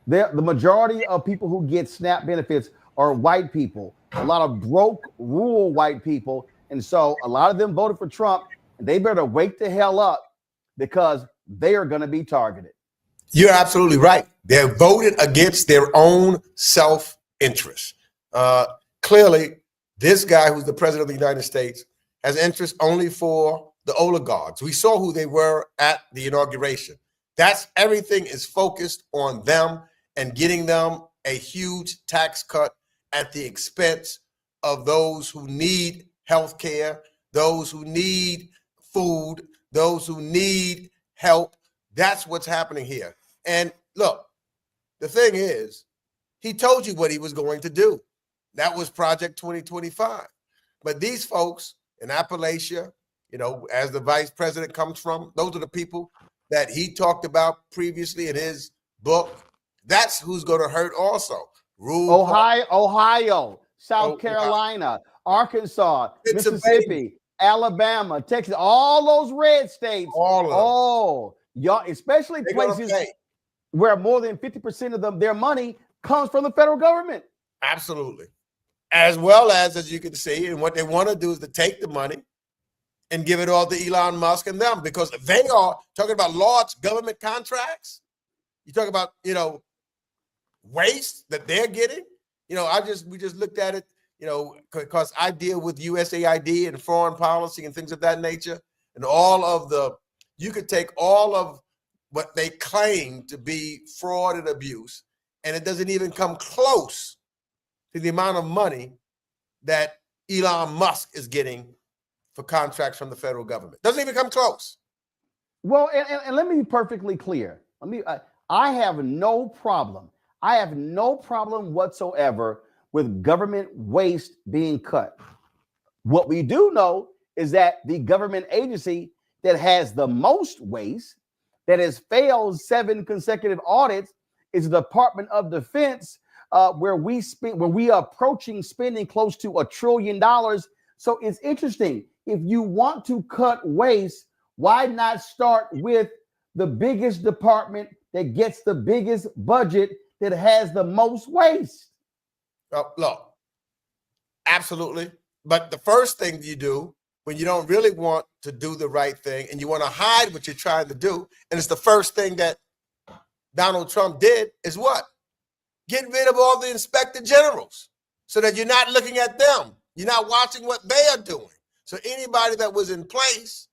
The majority of people who get SNAP benefits are white people, a lot of broke rural white people. And so a lot of them voted for Trump. And they better wake the hell up because they are going to be targeted. You're absolutely right. They voted against their own self-interest. Clearly, this guy who's the president of the United States has interest only for the oligarchs. We saw who they were at the inauguration. That's everything is focused on them and getting them a huge tax cut at the expense of those who need health care, those who need food, those who need help. That's what's happening here. And look, the thing is, he told you what he was going to do. That was Project 2025. But these folks in Appalachia, you know, as the vice president comes from, those are the people that he talked about previously in his book. That's who's going to hurt also. Ohio, South Carolina, Arkansas, Mississippi, Alabama, Texas, all those red states. Y'all, especially places where more than 50% of them, their money comes from the federal government. Absolutely. As well as you can see, and what they want to do is to take the money and give it all to Elon Musk and them, because they are talking about large government contracts. You talk about, you know, waste that they're getting. You know, we just looked at it, you know, because I deal with USAID and foreign policy and things of that nature, and you could take all of what they claim to be fraud and abuse, and it doesn't even come close to the amount of money that Elon Musk is getting for contracts from the federal government. Doesn't even come close. Well, and let me be perfectly clear. I have no problem. I have no problem whatsoever with government waste being cut. What we do know is that the government agency that has the most waste, that has failed 7 consecutive audits, is the Department of Defense, where we are approaching spending close to $1 trillion. So it's interesting. If you want to cut waste, why not start with the biggest department that gets the biggest budget that has the most waste? Look, absolutely. But the first thing you do when you don't really want to do the right thing and you want to hide what you're trying to do, and it's the first thing that Donald Trump did, is what? Get rid of all the inspector generals so that you're not looking at them. You're not watching what they are doing. So anybody that was in place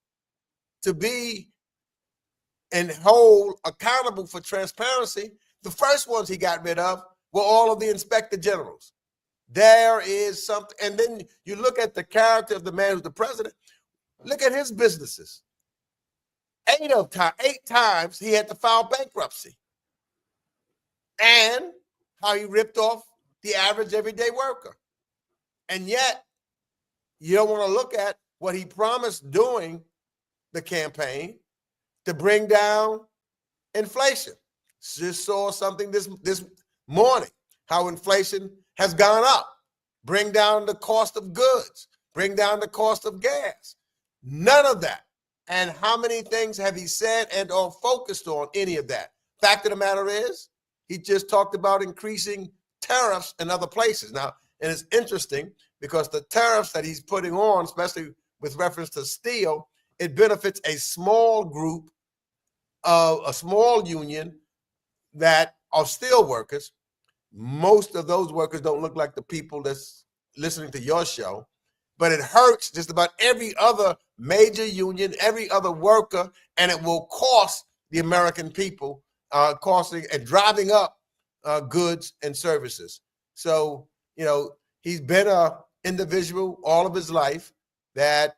to be and hold accountable for transparency, the first ones he got rid of were all of the inspector generals. There is something. And then you look at the character of the man who's the president. Look at his businesses. 8 times he had to file bankruptcy. And how he ripped off the average everyday worker. And yet, you don't want to look at what he promised during the campaign to bring down inflation. Just saw something this morning, how inflation has gone up. Bring down the cost of goods. Bring down the cost of gas. None of that. And how many things have he said and or focused on any of that? Fact of the matter is, he just talked about increasing tariffs in other places. Now, and it's interesting because the tariffs that he's putting on, especially with reference to steel, it benefits a small group of a small union that are steel workers. most of those workers don't look like the people that's listening to your show, but it hurts just about every other major union, every other worker, and it will cost the American people, costing and driving up goods and services. So, you know, he's been an individual all of his life that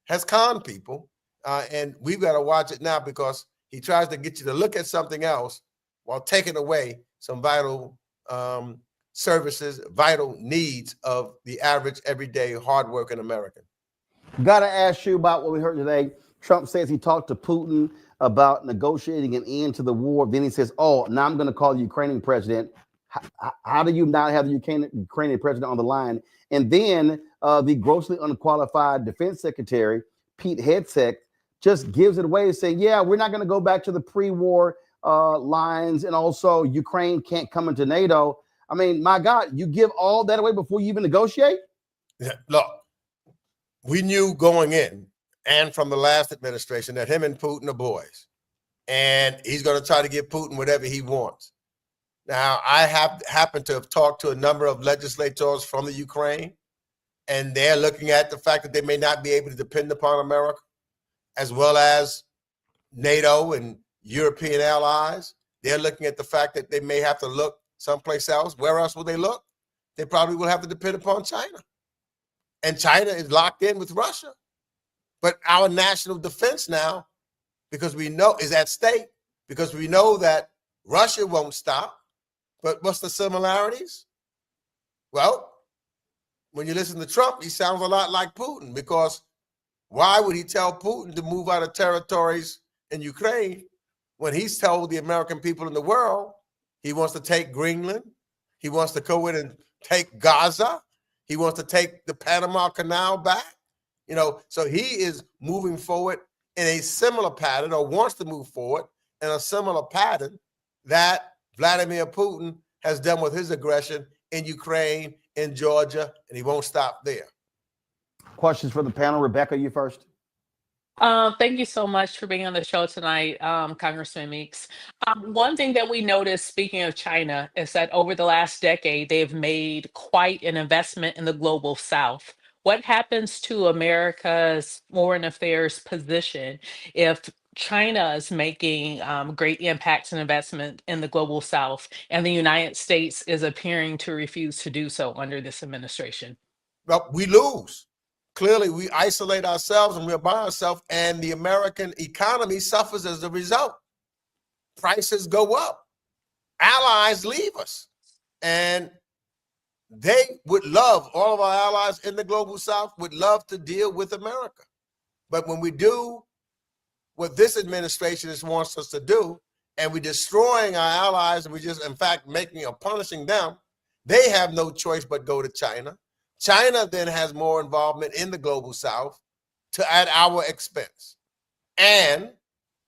has conned people, and we've got to watch it now because he tries to get you to look at something else while taking away some vital services, vital needs of the average, everyday, hardworking American. Got to ask you about what we heard today. Trump says he talked to Putin about negotiating an end to the war. Then he says, oh, now I'm going to call the Ukrainian president. How do you not have the Ukrainian president on the line? And then the grossly unqualified defense secretary, Pete Hegseth, just gives it away, saying, yeah, we're not going to go back to the pre-war lines. And also Ukraine can't come into NATO. I mean, my God, you give all that away before you even negotiate? Yeah, look, we knew going in and from the last administration that him and Putin are boys. And he's going to try to give Putin whatever he wants. Now, I happen to have talked to a number of legislators from the Ukraine, and they're looking at the fact that they may not be able to depend upon America, as well as NATO and European allies. They're looking at the fact that they may have to look someplace else. Where else will they look? They probably will have to depend upon China. And China is locked in with Russia. But our national defense now, because we know, is at stake, because we know that Russia won't stop. But what's the similarities? Well, when you listen to Trump, he sounds a lot like Putin, because why would he tell Putin to move out of territories in Ukraine when he's told the American people in the world he wants to take Greenland, he wants to go in and take Gaza, he wants to take the Panama Canal back? You know, so he is moving forward in a similar pattern, or wants to move forward in a similar pattern that Vladimir Putin has done with his aggression in Ukraine, in Georgia, and he won't stop there. Questions for the panel. Rebecca, you first. Thank you so much for being on the show tonight, Congressman Meeks. One thing that we noticed, speaking of China, is that over the last decade, they've made quite an investment in the global South. What happens to America's foreign affairs position if China is making great impacts and investment in the global South, and the United States is appearing to refuse to do so under this administration? Well, we lose. Clearly, we isolate ourselves and we're by ourselves, and the American economy suffers as a result. Prices go up. Allies leave us. And they would love, all of our allies in the global South would love to deal with America. But when we do what this administration wants us to do, and we're destroying our allies, and we just, in fact, making or punishing them, they have no choice but go to China. China then has more involvement in the global South at our expense. And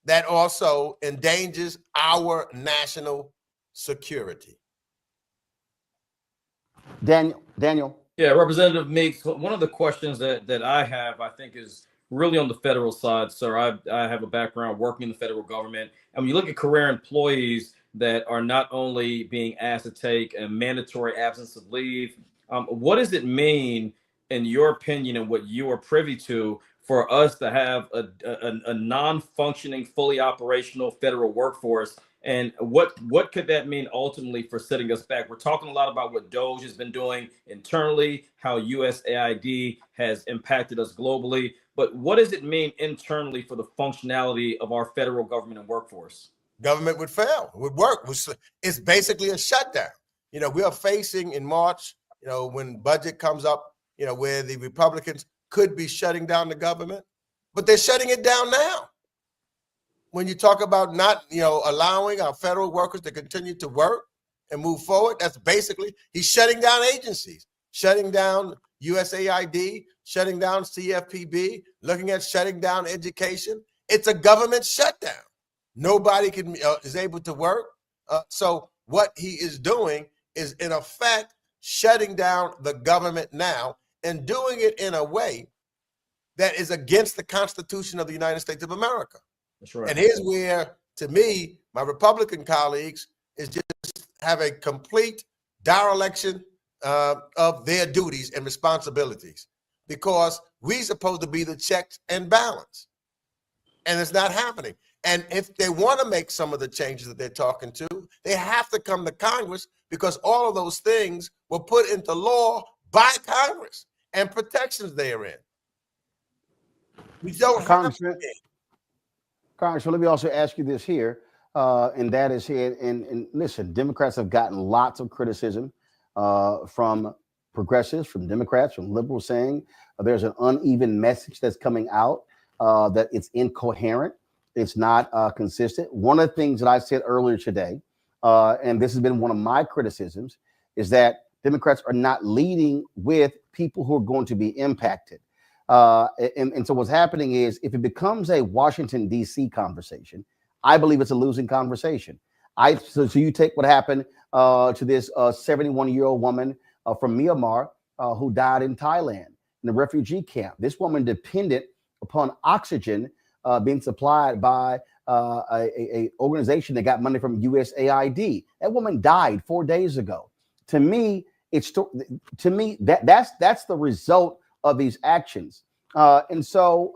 that also endangers our national security. Daniel. Yeah, Representative Meeks, one of the questions that I have, I think, is really on the federal side, sir. I have a background working in the federal government. And when you look at career employees that are not only being asked to take a mandatory absence of leave, what does it mean, in your opinion, and what you are privy to, for us to have a non-functioning, fully operational federal workforce? And what could that mean ultimately for setting us back? We're talking a lot about what DOGE has been doing internally, how USAID has impacted us globally. But what does it mean internally for the functionality of our federal government and workforce? Government would fail. It would work. It's basically a shutdown. You know, we are facing in March, you know, when budget comes up, you know, where the Republicans could be shutting down the government, but they're shutting it down now. When you talk about not, you know, allowing our federal workers to continue to work and move forward, that's basically, he's shutting down agencies, shutting down USAID, shutting down CFPB, looking at shutting down education. It's a government shutdown. Nobody is able to work. So what he is doing is, in effect, shutting down the government now, and doing it in a way that is against the Constitution of the United States of America. That's right. And here's where, to me, my Republican colleagues is just have a complete dereliction of their duties and responsibilities, because we're supposed to be the checks and balance, and it's not happening. And if they want to make some of the changes that they're talking to, they have to come to Congress, because all of those things were put into law by Congress and protections therein. We don't have Congressman, let me also ask you this here, and that is here. And listen, Democrats have gotten lots of criticism from progressives, from Democrats, from liberals, saying there's an uneven message that's coming out, that it's incoherent, it's not consistent. One of the things that I said earlier today, and this has been one of my criticisms, is that Democrats are not leading with people who are going to be impacted. And so what's happening is, if it becomes a Washington, D.C. conversation, I believe it's a losing conversation. So you take what happened to this 71-year-old woman from Myanmar who died in Thailand in the refugee camp. This woman depended upon oxygen being supplied by a organization that got money from USAID. That woman died 4 days ago. To me, that's the result of these actions. And so,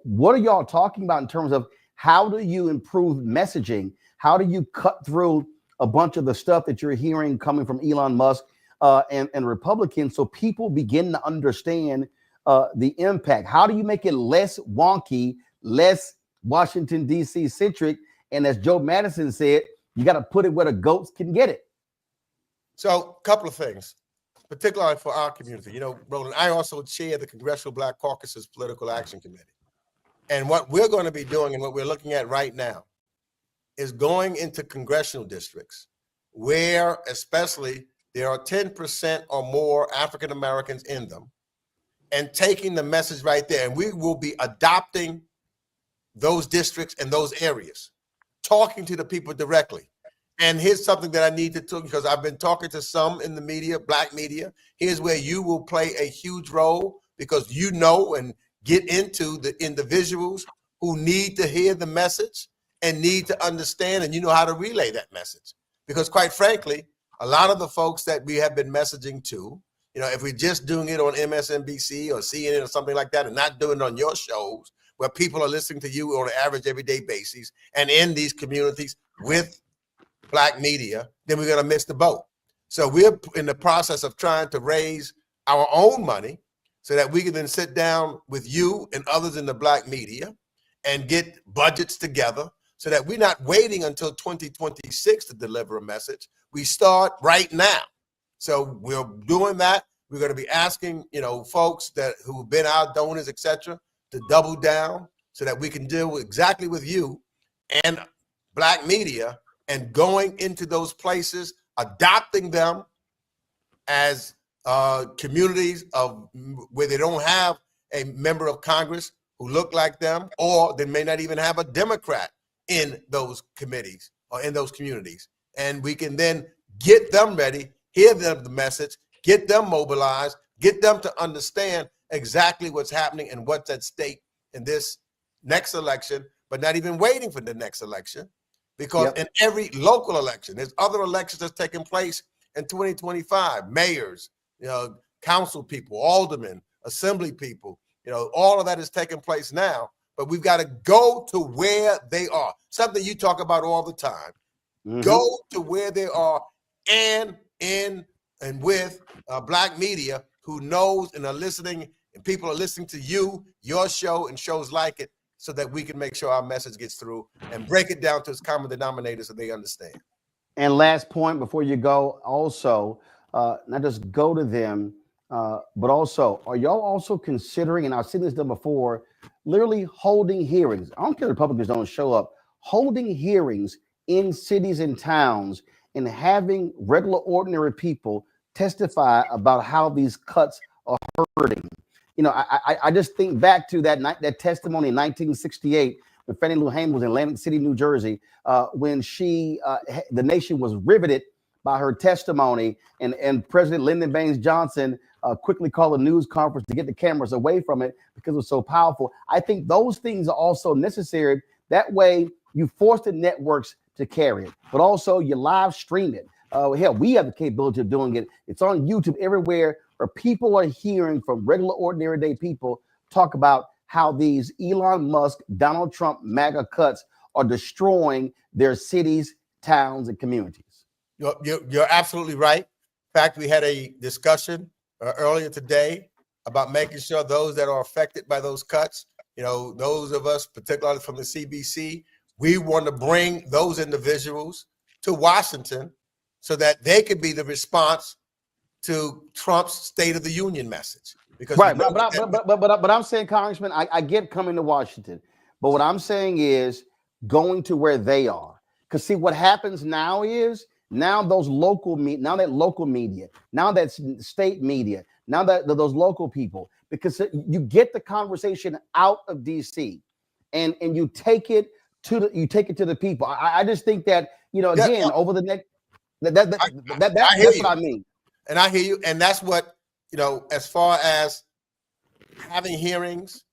what are y'all talking about in terms of how do you improve messaging? How do you cut through a bunch of the stuff that you're hearing coming from Elon Musk and Republicans, so people begin to understand the impact? How do you make it less wonky, less Washington, D.C. centric? And as Joe Madison said, you got to put it where the goats can get it. So a couple of things, particularly for our community. Roland, I also chair the Congressional Black Caucus's Political Action Committee. And what we're going to be doing, and what we're looking at right now, is going into congressional districts where especially there are 10% or more African Americans in them, and taking the message right there. And we will be adopting those districts and those areas, talking to the people directly. And here's something that I need to talk, because I've been talking to some in the media, black media. Here's where you will play a huge role, because you know and get into the individuals who need to hear the message and need to understand, and you know how to relay that message. Because quite frankly, a lot of the folks that we have been messaging to, if we're just doing it on MSNBC or CNN or something like that, and not doing it on your shows where people are listening to you on an average everyday basis and in these communities with black media, then we're going to miss the boat. So we're in the process of trying to raise our own money so that we can then sit down with you and others in the black media and get budgets together, so that we're not waiting until 2026 to deliver a message. We start right now. So we're doing that. We're going to be asking, folks who've been our donors, et cetera, to double down so that we can deal exactly with you and black media, and going into those places, adopting them as communities where they don't have a member of Congress who look like them, or they may not even have a Democrat in those committees or in those communities. And we can then get them ready, hear them the message, get them mobilized, get them to understand exactly what's happening and what's at stake in this next election, but not even waiting for the next election. Because in every local election, there's other elections that's taking place in 2025, mayors, council people, aldermen, assembly people, all of that is taking place now, but we've got to go to where they are. Something you talk about all the time. Mm-hmm. Go to where they are, and with black media who knows and are listening, and people are listening to you, your show, and shows like it, so that we can make sure our message gets through and break it down to its common denominator so they understand. And last point before you go, also, not just go to them, but also, are y'all also considering, and I've seen this done before, literally holding hearings? I don't care if Republicans don't show up, holding hearings in cities and towns and having regular, ordinary people testify about how these cuts are hurting. I just think back to that testimony in 1968 when Fannie Lou Hamer was in Atlantic City, New Jersey, when the nation was riveted by her testimony, and President Lyndon Baines Johnson quickly called a news conference to get the cameras away from it because it was so powerful. I think those things are also necessary. That way, you force the networks to carry it, but also you live stream it. Hell, we have the capability of doing it. It's on YouTube everywhere where people are hearing from regular, ordinary day people talk about how these Elon Musk, Donald Trump, MAGA cuts are destroying their cities, towns, and communities. You're absolutely right. In fact, we had a discussion earlier today about making sure those that are affected by those cuts, those of us, particularly from the CBC, we want to bring those individuals to Washington so that they could be the response to Trump's State of the Union message. Because right, but I'm saying, Congressman, I get coming to Washington, but what I'm saying is going to where they are. Because see, what happens now is now those local now that local media, now that state media, now that those local people, because you get the conversation out of DC, and you take it to the people. I just think that again over the next that's what I mean. And I hear you, and that's what as far as having hearings,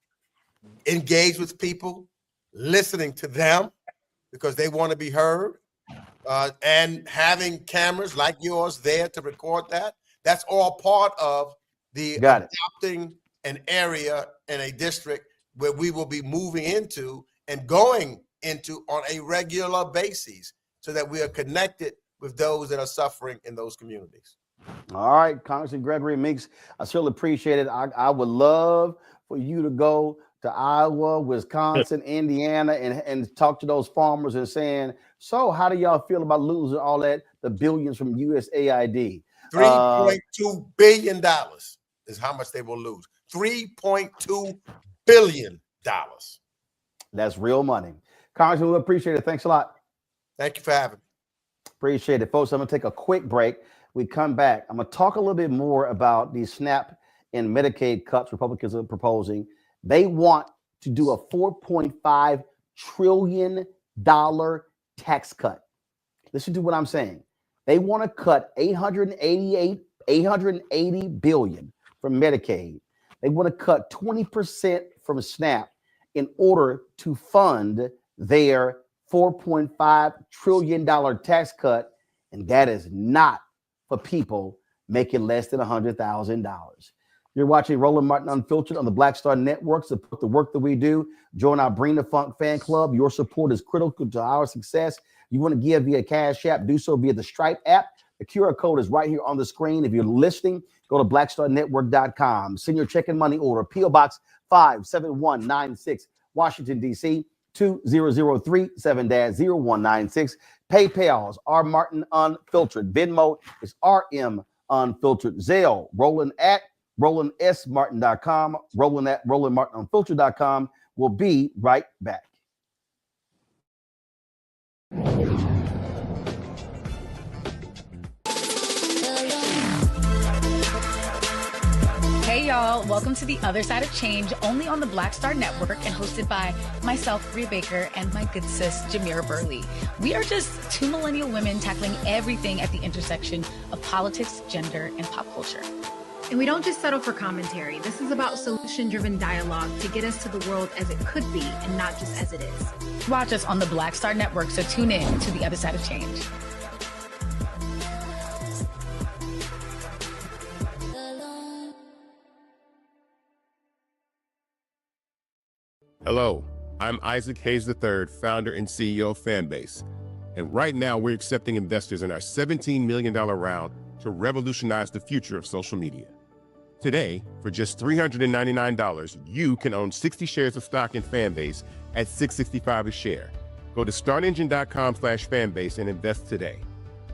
engage with people, listening to them because they want to be heard, and having cameras like yours there to record that. That's all part of the adopting an area in a district where we will be moving into and going into on a regular basis so that we are connected with those that are suffering in those communities. All right, Congressman Gregory Meeks, I certainly appreciate it. I would love for you to go to Iowa, Wisconsin, Indiana, and talk to those farmers and saying, so how do y'all feel about losing all that, the billions from USAID? $3.2 billion is how much they will lose. $3.2 billion. That's real money. Congressman, we appreciate it. Thanks a lot. Thank you for having me. Appreciate it, folks. I'm going to take a quick break. We come back. I'm going to talk a little bit more about the SNAP and Medicaid cuts Republicans are proposing. They want to do a $4.5 trillion tax cut. Listen to what I'm saying. They want to cut $880 billion from Medicaid. They want to cut 20% from SNAP in order to fund their $4.5 trillion tax cut. And that is not for people making less than $100,000. You're watching Roland Martin Unfiltered on the Black Star Network. Support the work that we do. Join our Bring the Funk fan club. Your support is critical to our success. You want to give via Cash App, do so via the Stripe app. The QR code is right here on the screen. If you're listening, go to blackstarnetwork.com. Send your check and money order. P.O. Box 57196, Washington, D.C. 20037 7-0196. PayPal's R Martin Unfiltered. Venmo is RM Unfiltered. Zelle, Roland at RolandSMartin.com. Roland at RolandMartinUnfiltered.com. We'll be right back. Hey y'all, welcome to The Other Side of Change, only on the Black Star Network and hosted by myself, Bria Baker, and my good sis, Jamira Burley. We are just two millennial women tackling everything at the intersection of politics, gender, and pop culture. And we don't just settle for commentary. This is about solution-driven dialogue to get us to the world as it could be and not just as it is. Watch us on the Black Star Network, so tune in to The Other Side of Change. Hello, I'm Isaac Hayes III, founder and CEO of Fanbase. And right now we're accepting investors in our $17 million round to revolutionize the future of social media. Today, for just $399, you can own 60 shares of stock in Fanbase at $6.65 a share. Go to startengine.com/fanbase and invest today.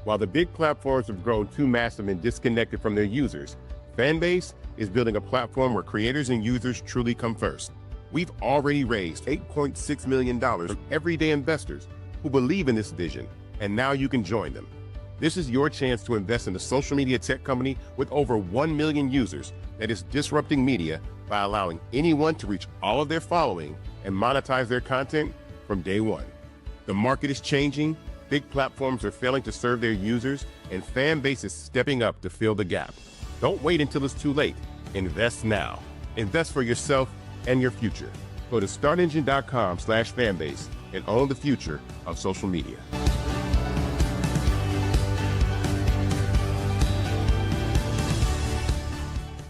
While the big platforms have grown too massive and disconnected from their users, Fanbase is building a platform where creators and users truly come first. We've already raised $8.6 million from everyday investors who believe in this vision, and now you can join them. This is your chance to invest in a social media tech company with over 1 million users that is disrupting media by allowing anyone to reach all of their following and monetize their content from day one. The market is changing, big platforms are failing to serve their users, and Fanbase is stepping up to fill the gap. Don't wait until it's too late. Invest now. Invest for yourself and your future. Go to startengine.com/fanbase and own the future of social media.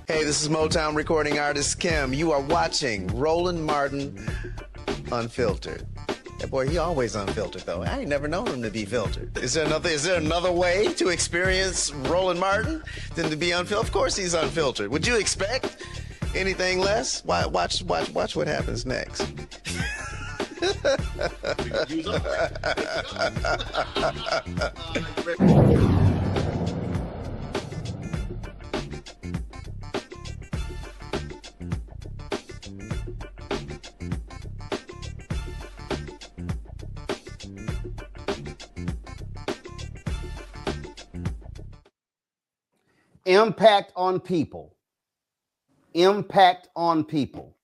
Hey, this is Motown recording artist Kim. You are watching Roland Martin Unfiltered. That boy, he always unfiltered though. I ain't never known him to be filtered. Is there another way to experience Roland Martin than to be unfiltered? Of course he's unfiltered. Would you expect anything less? Watch what happens next. Impact on people. Impact on people.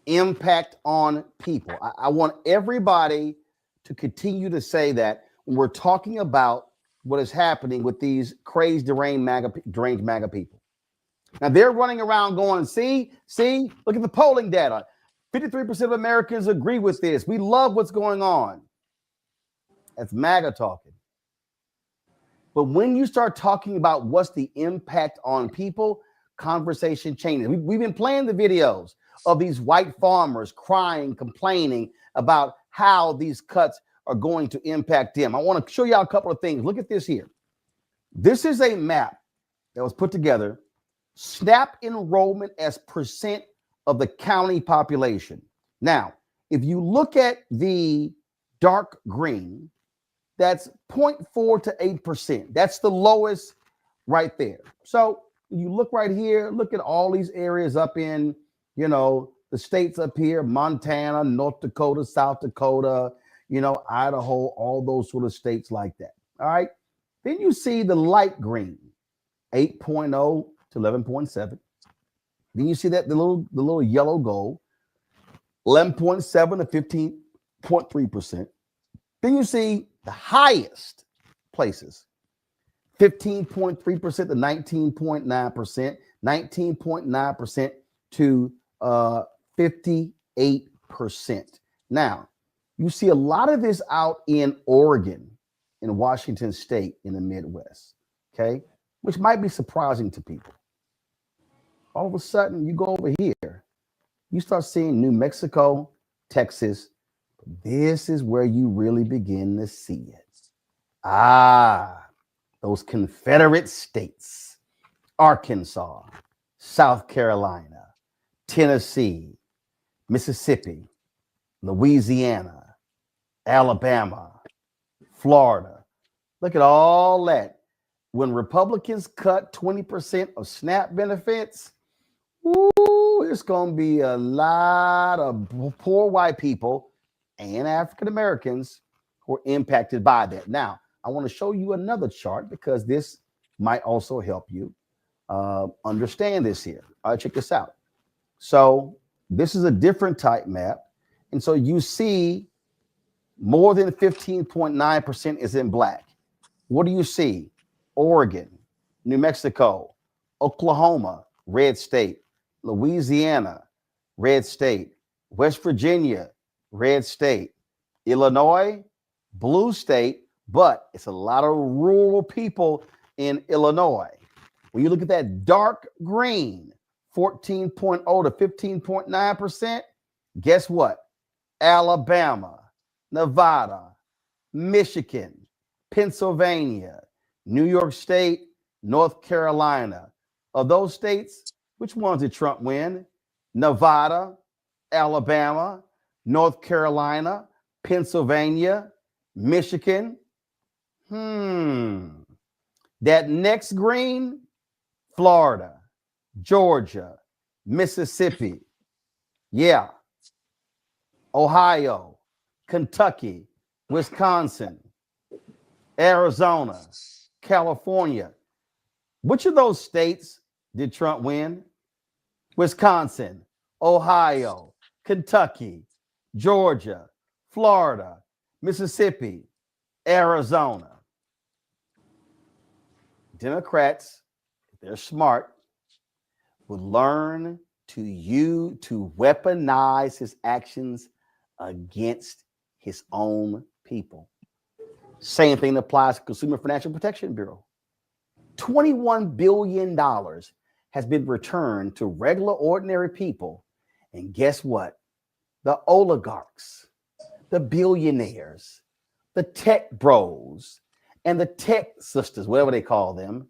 Impact on people. I want everybody to continue to say that when we're talking about what is happening with these crazed, deranged MAGA people. Now they're running around going, see, look at the polling data. 53% of Americans agree with this. We love what's going on. That's MAGA talking. But when you start talking about what's the impact on people, conversation changes. We've been playing the videos of these white farmers crying, complaining about how these cuts are going to impact them. I want to show y'all a couple of things. Look at this here. This is a map that was put together, SNAP enrollment as percent of the county population. Now, if you look at the dark green, that's 0.4 to 8%. That's the lowest right there. So you look right here, look at all these areas up in, the states up here, Montana, North Dakota, South Dakota, Idaho, all those sort of states like that. All right. Then you see the light green, 8.0 to 11.7. Then you see that the little yellow gold, 11.7 to 15.3%. Then you see the highest places, 15.3% to 19.9%, 19.9% to 58%. Now, you see a lot of this out in Oregon, in Washington State, in the Midwest, okay, which might be surprising to people. All of a sudden, you go over here, you start seeing New Mexico, Texas. This is where you really begin to see it. Those Confederate states, Arkansas, South Carolina, Tennessee, Mississippi, Louisiana, Alabama, Florida. Look at all that. When Republicans cut 20% of SNAP benefits, it's going to be a lot of poor white people and African Americans who are impacted by that. Now, I want to show you another chart because this might also help you understand this here. All right, check this out. So this is a different type map. And so you see more than 15.9% is in black. What do you see? Oregon, New Mexico, Oklahoma, red state, Louisiana, red state, West Virginia, red state, Illinois, blue state, but it's a lot of rural people in Illinois. When you look at that dark green, 14.0 to 15.9%, guess what? Alabama, Nevada, Michigan, Pennsylvania, New York State, North Carolina. Of those states, which ones did Trump win? Nevada, Alabama, North Carolina, Pennsylvania, Michigan. That next green, Florida, Georgia, Mississippi. Yeah. Ohio, Kentucky, Wisconsin, Arizona, California. Which of those states did Trump win? Wisconsin, Ohio, Kentucky, Georgia, Florida, Mississippi, Arizona. Democrats, if they're smart, would learn to weaponize his actions against his own people. Same thing applies to Consumer Financial Protection Bureau. $21 billion has been returned to regular, ordinary people. And guess what? The oligarchs, the billionaires, the tech bros, and the tech sisters, whatever they call them,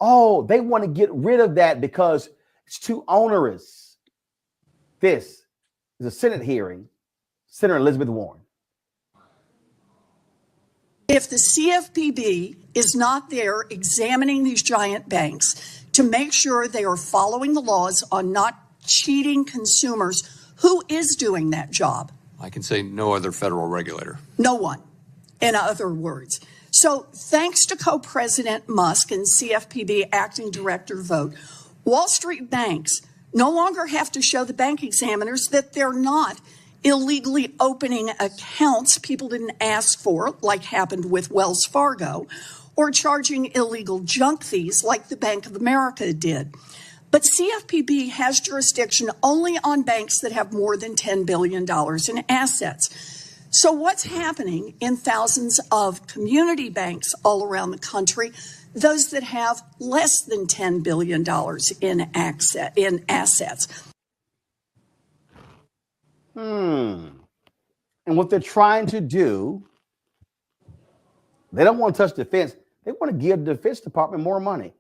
oh, they want to get rid of that because it's too onerous. This is a Senate hearing. Senator Elizabeth Warren. If the CFPB is not there examining these giant banks to make sure they are following the laws on not cheating consumers, who is doing that job? I can say no other federal regulator. No one, in other words. So thanks to co-president Musk and CFPB acting director Vogt, Wall Street banks no longer have to show the bank examiners that they're not illegally opening accounts people didn't ask for, like happened with Wells Fargo, or charging illegal junk fees like the Bank of America did. But CFPB has jurisdiction only on banks that have more than $10 billion in assets. So what's happening in thousands of community banks all around the country, those that have less than $10 billion in assets? And what they're trying to do, they don't want to touch defense. They want to give the Defense Department more money.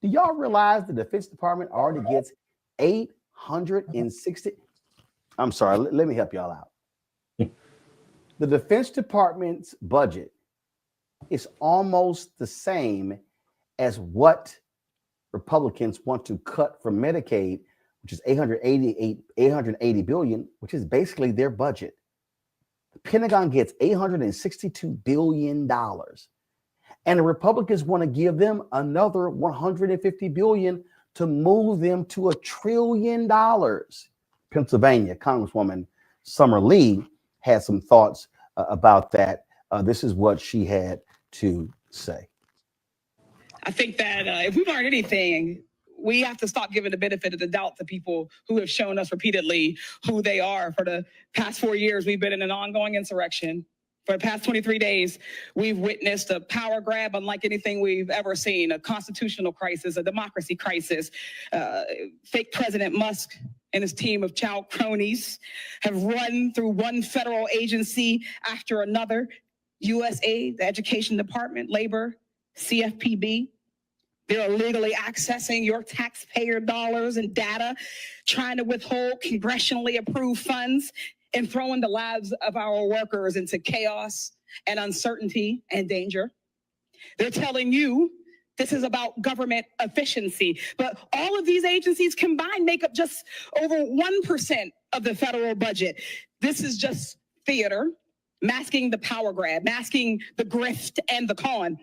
Do y'all realize the Defense Department already gets $860? I'm sorry, let me help y'all out. The Defense Department's budget is almost the same as what Republicans want to cut from Medicaid, which is $880 billion, which is basically their budget. The Pentagon gets $862 billion. And the Republicans want to give them another $150 billion to move them to $1 trillion. Pennsylvania Congresswoman Summer Lee had some thoughts about that. This is what she had to say. I think that if we've learned anything, we have to stop giving the benefit of the doubt to people who have shown us repeatedly who they are. For the past 4 years, we've been in an ongoing insurrection. For the past 23 days, we've witnessed a power grab unlike anything we've ever seen, a constitutional crisis, a democracy crisis. Fake President Musk and his team of child cronies have run through one federal agency after another, USAID, the Education Department, Labor, CFPB. They're illegally accessing your taxpayer dollars and data, trying to withhold congressionally approved funds, and throwing the lives of our workers into chaos and uncertainty and danger. They're telling you this is about government efficiency, but all of these agencies combined make up just over 1% of the federal budget. This is just theater, masking the power grab, masking the grift and the con.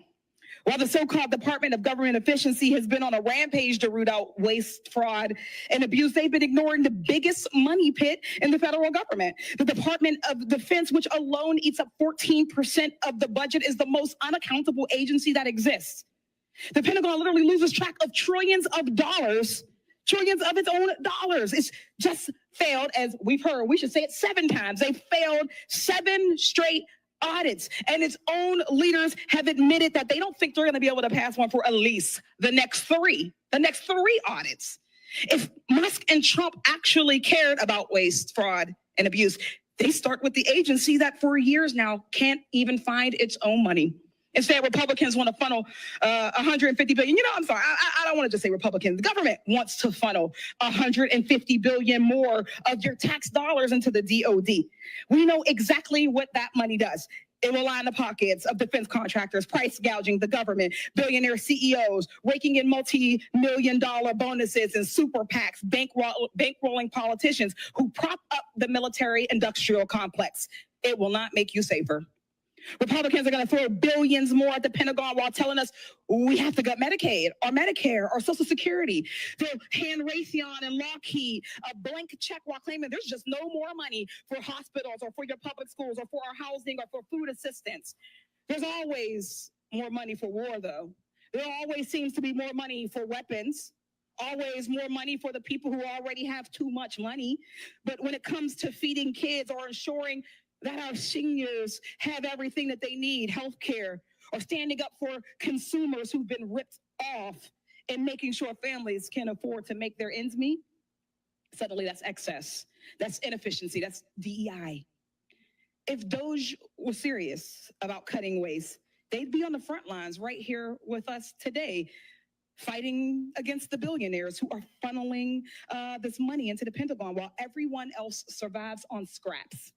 While the so-called Department of Government Efficiency has been on a rampage to root out waste, fraud, and abuse, they've been ignoring the biggest money pit in the federal government. The Department of Defense, which alone eats up 14% of the budget, is the most unaccountable agency that exists. The Pentagon literally loses track of trillions of dollars, trillions of its own dollars. It's just failed, as we've heard, we should say it 7 times. They failed 7 straight audits, and its own leaders have admitted that they don't think they're going to be able to pass one for at least the next 3 audits. If Musk and Trump actually cared about waste, fraud, and abuse, they start with the agency that for years now can't even find its own money. Instead, Republicans want to funnel $150 billion. You know, I'm sorry, I don't want to just say Republicans. The government wants to funnel $150 billion more of your tax dollars into the DOD. We know exactly what that money does. It will line the pockets of defense contractors, price gouging the government, billionaire CEOs, raking in multi-million-dollar bonuses and super PACs, bankrolling politicians who prop up the military-industrial complex. It will not make you safer. Republicans are going to throw billions more at the Pentagon while telling us we have to gut Medicaid or Medicare or Social Security. They'll hand Raytheon and Lockheed a blank check while claiming there's just no more money for hospitals or for your public schools or for our housing or for food assistance. There's always more money for war, though. There always seems to be more money for weapons, always more money for the people who already have too much money. But when it comes to feeding kids or ensuring that our seniors have everything that they need, healthcare, or standing up for consumers who've been ripped off and making sure families can afford to make their ends meet, suddenly that's excess, that's inefficiency, that's DEI. If DOGE was serious about cutting waste, they'd be on the front lines right here with us today, fighting against the billionaires who are funneling this money into the Pentagon while everyone else survives on scraps.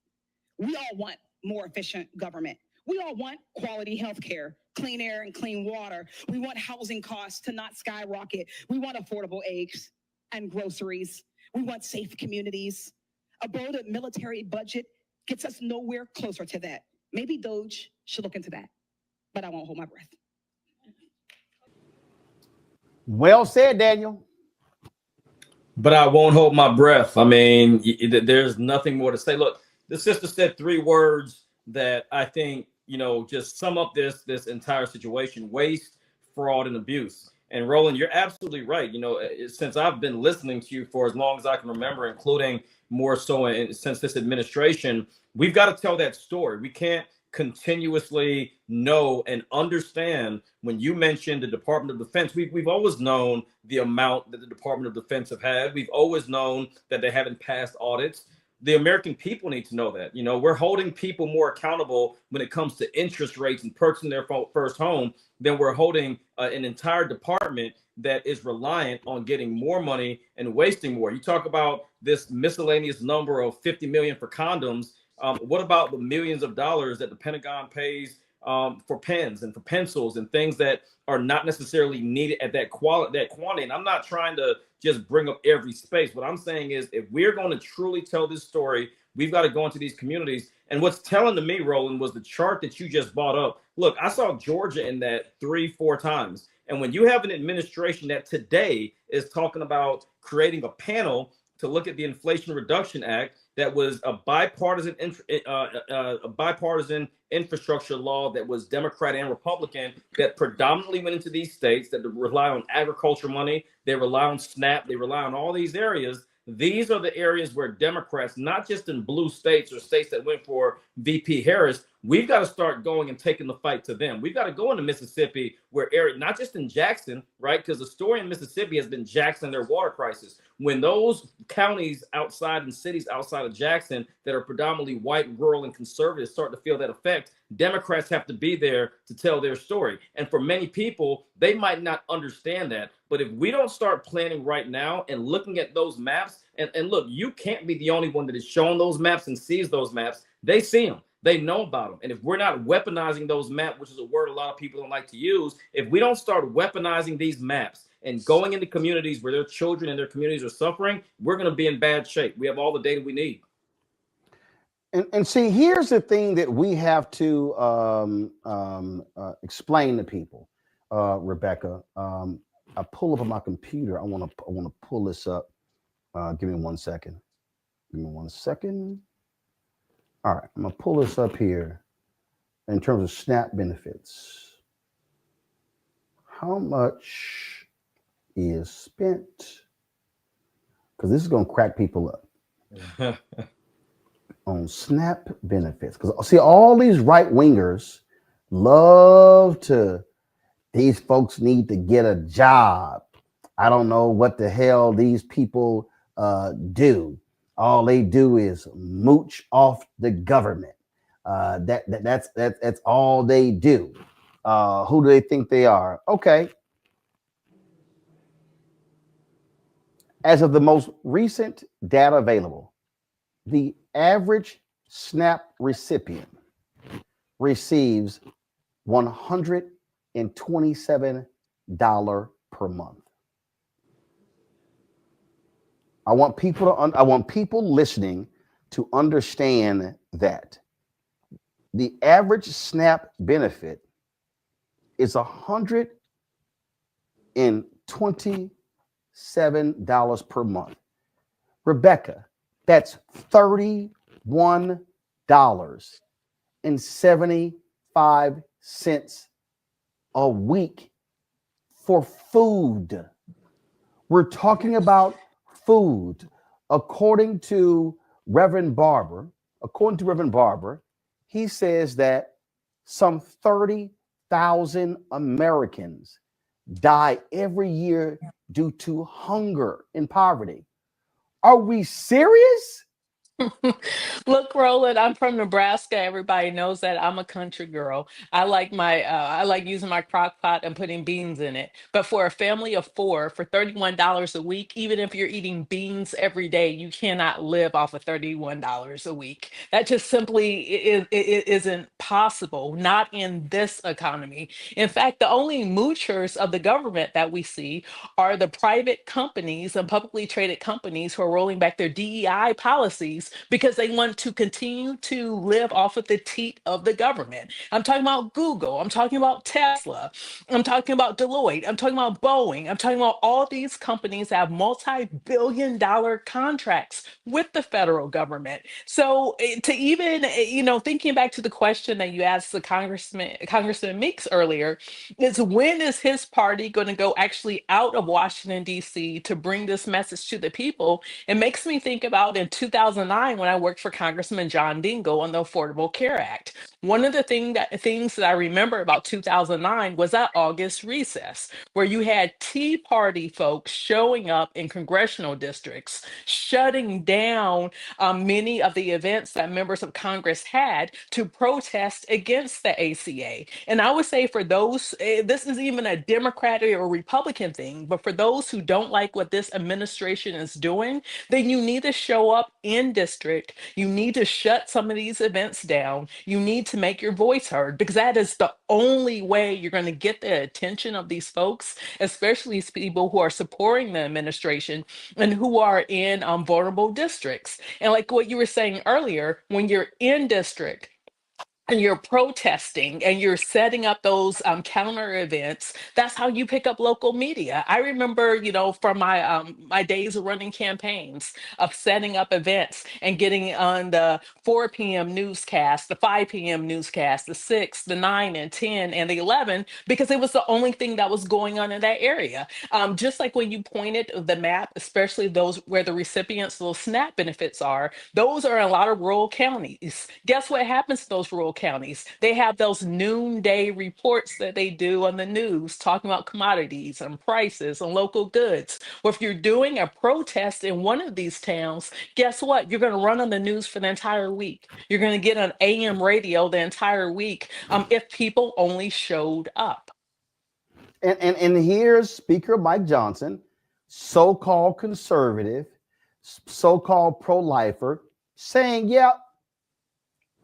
We all want more efficient government. We all want quality health care, clean air and clean water. We want housing costs to not skyrocket. We want affordable eggs and groceries. We want safe communities. A bloated military budget gets us nowhere closer to that. Maybe DOGE should look into that, but I won't hold my breath. Well said, Daniel. But I won't hold my breath. I mean, there's nothing more to say. Look, the sister said 3 words that I think, just sum up this entire situation: waste, fraud, and abuse. And Roland, you're absolutely right. Since I've been listening to you for as long as I can remember, including more so since this administration, we've got to tell that story. We can't continuously know and understand. When you mentioned the Department of Defense, we've always known the amount that the Department of Defense have had. We've always known that they haven't passed audits. The American people need to know that. We're holding people more accountable when it comes to interest rates and purchasing their first home than we're holding an entire department that is reliant on getting more money and wasting more. You talk about this miscellaneous number of 50 million for condoms. What about the millions of dollars that the Pentagon pays for pens and for pencils and things that are not necessarily needed at that quantity? And I'm not trying to just bring up every space. What I'm saying is, if we're going to truly tell this story, we've got to go into these communities. And what's telling to me, Roland, was the chart that you just brought up. Look, I saw Georgia in that 3-4 times. And when you have an administration that today is talking about creating a panel to look at the Inflation Reduction Act, that was a bipartisan infrastructure law that was Democrat and Republican, that predominantly went into these states that rely on agriculture money. They rely on SNAP. They rely on all these areas. These are the areas where Democrats, not just in blue states or states that went for VP Harris, we've got to start going and taking the fight to them. We've got to go into Mississippi, where not just in Jackson, right? Because the story in Mississippi has been Jackson, their water crisis. When those counties outside and cities outside of Jackson that are predominantly white, rural, and conservative start to feel that effect, Democrats have to be there to tell their story. And for many people, they might not understand that. But if we don't start planning right now and looking at those maps, and look, you can't be the only one that is showing those maps and sees those maps. They see them. They know about them. And if we're not weaponizing those maps, which is a word a lot of people don't like to use, if we don't start weaponizing these maps and going into communities where their children and their communities are suffering, we're going to be in bad shape. We have all the data we need. And see, here's the thing that we have to explain to people, Rebecca. I pull up on my computer. I want to pull this up. Give me 1 second. Give me 1 second. All right, I'm gonna pull this up here in terms of SNAP benefits. How much is spent? Because this is gonna crack people up on SNAP benefits. Because see, all these right wingers love to. These folks need to get a job. I don't know what the hell these people do. All they do is mooch off the government. That's all they do. Who do they think they are? Okay. As of the most recent data available, the average SNAP recipient receives $127 per month. I want people listening to understand that the average SNAP benefit is $127 per month. Rebecca, that's $31.75 a week for food. We're talking about food. According to Reverend Barber, he says that some 30,000 Americans die every year due to hunger and poverty. Are we serious? Look, Roland, I'm from Nebraska. Everybody knows that I'm a country girl. I like using my crock pot and putting beans in it. But for a family of four, for $31 a week, even if you're eating beans every day, you cannot live off of $31 a week. That just simply isn't possible, not in this economy. In fact, the only moochers of the government that we see are the private companies and publicly traded companies who are rolling back their DEI policies because they want to continue to live off of the teat of the government. I'm talking about Google. I'm talking about Tesla. I'm talking about Deloitte. I'm talking about Boeing. I'm talking about all these companies that have multi-billion-dollar contracts with the federal government. So to even, thinking back to the question that you asked the Congressman Meeks earlier, is when is his party going to go actually out of Washington, D.C. to bring this message to the people? It makes me think about in 2009 when I worked for Congressman John Dingell on the Affordable Care Act. One of the things that I remember about 2009 was that August recess, where you had Tea Party folks showing up in congressional districts, shutting down many of the events that members of Congress had to protest against the ACA. And I would say for those, this is even a Democratic or Republican thing, but for those who don't like what this administration is doing, then you need to show up in district. You need to shut some of these events down. You need to make your voice heard, because that is the only way you're going to get the attention of these folks, especially these people who are supporting the administration and who are in vulnerable districts. And like what you were saying earlier, when you're in district, and you're protesting and you're setting up those counter events, that's how you pick up local media. I remember, from my days of running campaigns, of setting up events and getting on the 4 p.m. newscast, the 5 p.m. newscast, the 6, the 9 and 10 and the 11, because it was the only thing that was going on in that area. Just like when you pointed the map, especially those where the recipients of those SNAP benefits are, those are in a lot of rural counties. Guess what happens to those rural counties? They have those noonday reports that they do on the news talking about commodities and prices and local goods. Well, if you're doing a protest in one of these towns, guess what? You're going to run on the news for the entire week. You're going to get on AM radio the entire week if people only showed up. And here's Speaker Mike Johnson, so-called conservative, so-called pro-lifer, saying, yeah,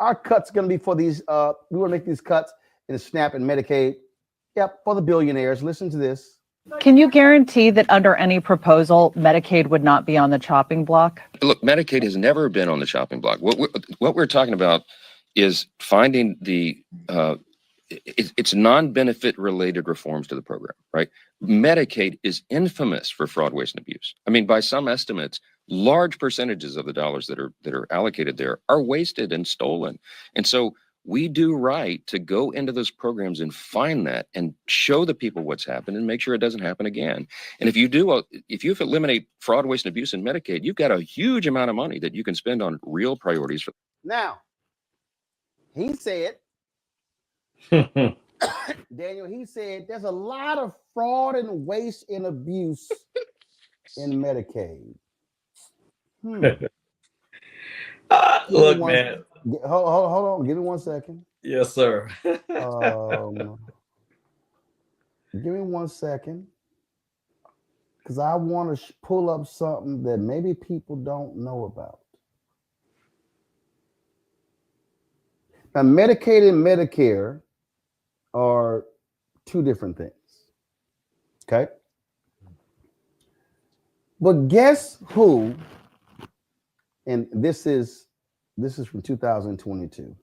our cuts going to be for these, we want to make these cuts in SNAP and Medicaid. Yep, for the billionaires. Listen to this. Can you guarantee that under any proposal, Medicaid would not be on the chopping block? Look, Medicaid has never been on the chopping block. What we're talking about is finding the, it's non-benefit related reforms to the program, right? Medicaid is infamous for fraud, waste, and abuse. I mean, by some estimates, large percentages of the dollars that are allocated there are wasted and stolen. And so we do right to go into those programs and find that and show the people what's happened and make sure it doesn't happen again. And if you eliminate fraud, waste, and abuse in Medicaid, you've got a huge amount of money that you can spend on real priorities. Now, he said, Daniel, he said there's a lot of fraud and waste and abuse in Medicaid. Look, man. Hold on. Give me 1 second. Yes, sir. Give me 1 second. Because I want to pull up something that maybe people don't know about. Now, Medicaid and Medicare are two different things. Okay? But guess who? And this is from 2022.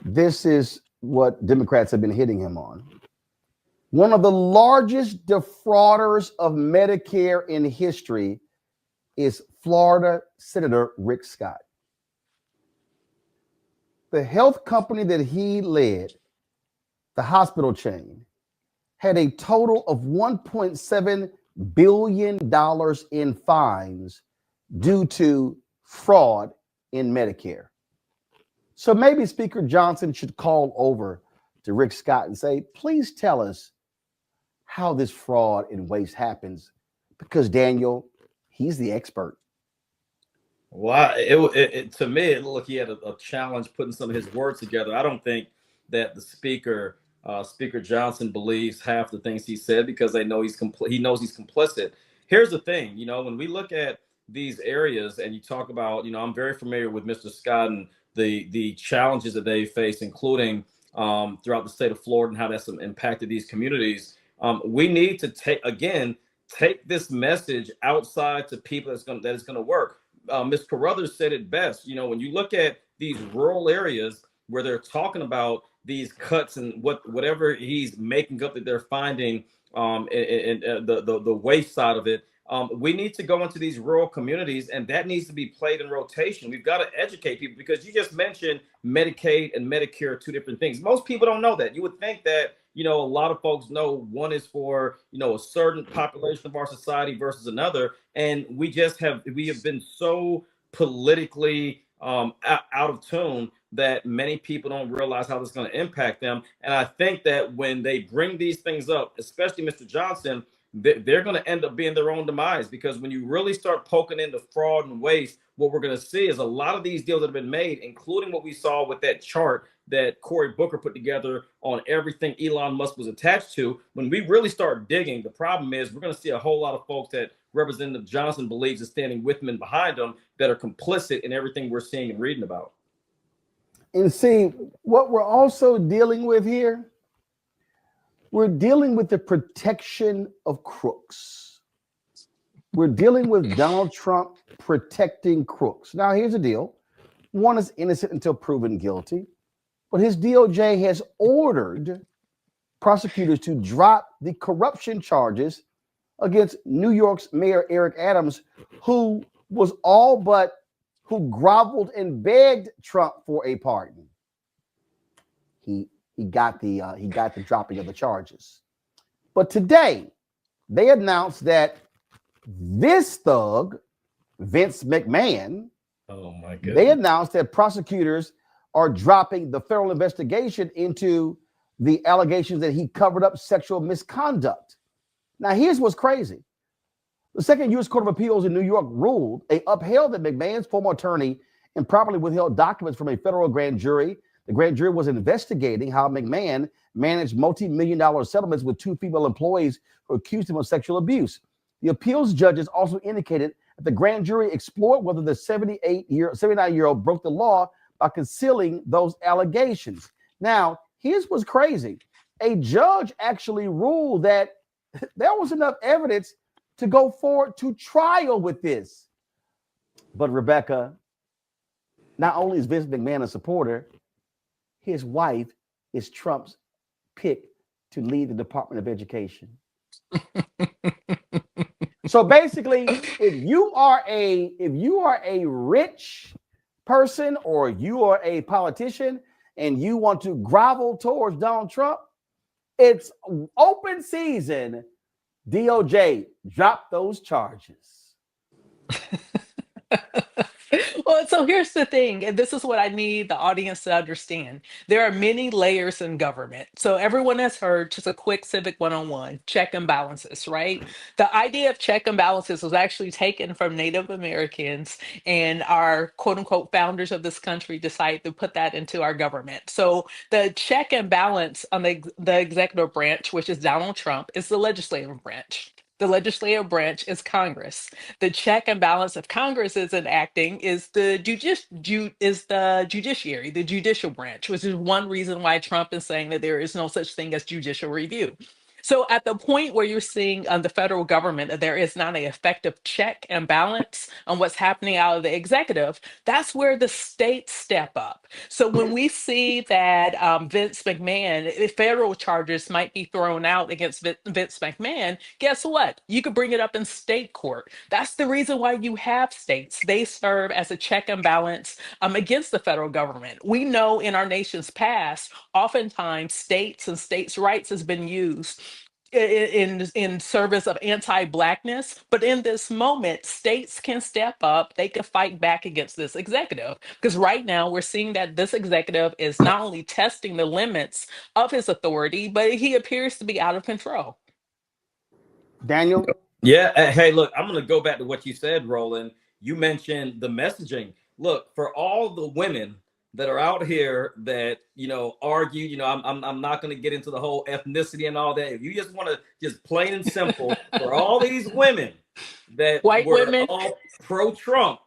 This is what Democrats have been hitting him on. One of the largest defrauders of Medicare in history is Florida Senator Rick Scott. The health company that he led, the hospital chain, had a total of $1.7 billion in fines due to fraud in Medicare. So maybe Speaker Johnson should call over to Rick Scott and say, please tell us how this fraud and waste happens, because Daniel, he's the expert. Well, to me, it looked like he had a challenge putting some of his words together. I don't think that the Speaker Johnson believes half the things he said, because he knows he's complicit. Here's the thing, when we look at these areas and you talk about, I'm very familiar with Mr. Scott and the challenges that they face, including throughout the state of Florida, and how that's impacted these communities. We need to take this message outside to people that it's going to work. Ms. Carruthers said it best. When you look at these rural areas where they're talking about these cuts and whatever he's making up that they're finding, and the waste side of it, we need to go into these rural communities, and that needs to be played in rotation. We've got to educate people, because you just mentioned Medicaid and Medicare are two different things. Most people don't know that. You would think that a lot of folks know one is for a certain population of our society versus another, and we have been so politically out of tune that many people don't realize how this is going to impact them. And I think that when they bring these things up, especially Mr. Johnson, they're going to end up being their own demise, because when you really start poking into fraud and waste, what we're going to see is a lot of these deals that have been made, including what we saw with that chart that Cory Booker put together on everything Elon Musk was attached to. When we really start digging, the problem is we're going to see a whole lot of folks that Representative Johnson believes is standing with him and behind him that are complicit in everything we're seeing and reading about. And see, what we're also dealing with here, we're dealing with the protection of crooks. We're dealing with Donald Trump protecting crooks. Now, here's the deal. One is innocent until proven guilty, but his DOJ has ordered prosecutors to drop the corruption charges against New York's Mayor Eric Adams, who groveled and begged Trump for a pardon. He got the dropping of the charges. But today, they announced that this thug, Vince McMahon, oh my goodness, they announced that prosecutors are dropping the federal investigation into the allegations that he covered up sexual misconduct. Now, here's what's crazy. The Second U.S. Court of Appeals in New York ruled, they upheld that McMahon's former attorney improperly withheld documents from a federal grand jury. The grand jury was investigating how McMahon managed multi-million-dollar settlements with two female employees who accused him of sexual abuse. The appeals judges also indicated that the grand jury explored whether the 79-year-old broke the law by concealing those allegations. Now, here's what's crazy. A judge actually ruled that there was enough evidence to go forward to trial with this. But Rebecca, not only is Vince McMahon a supporter, his wife is Trump's pick to lead the Department of Education. So basically, if you are a rich person or you are a politician and you want to grovel towards Donald Trump, it's open season. DOJ, drop those charges. Well, so here's the thing, and this is what I need the audience to understand. There are many layers in government. So everyone has heard, just a quick civic 101, check and balances, right? The idea of check and balances was actually taken from Native Americans, and our quote unquote founders of this country decided to put that into our government. So the check and balance on the executive branch, which is Donald Trump, is the legislative branch. The legislative branch is Congress. The check and balance of Congress is enacting is the judiciary, the judicial branch, which is one reason why Trump is saying that there is no such thing as judicial review. So at the point where you're seeing on the federal government that there is not an effective check and balance on what's happening out of the executive, that's where the states step up. So when we see that Vince McMahon, federal charges might be thrown out against Vince McMahon, guess what? You could bring it up in state court. That's the reason why you have states. They serve as a check and balance against the federal government. We know in our nation's past, oftentimes states and states' rights has been used in service of anti-blackness. But in this moment, states can step up. They can fight back against this executive, because right now we're seeing that this executive is not only testing the limits of his authority, but he appears to be out of control. Daniel? Yeah. Hey, look, I'm going to go back to what you said, Roland. You mentioned the messaging. Look, for all the women that are out here that, argue, I'm not going to get into the whole ethnicity and all that. If you just want to just plain and simple, for all these women that White were women, all pro-Trump,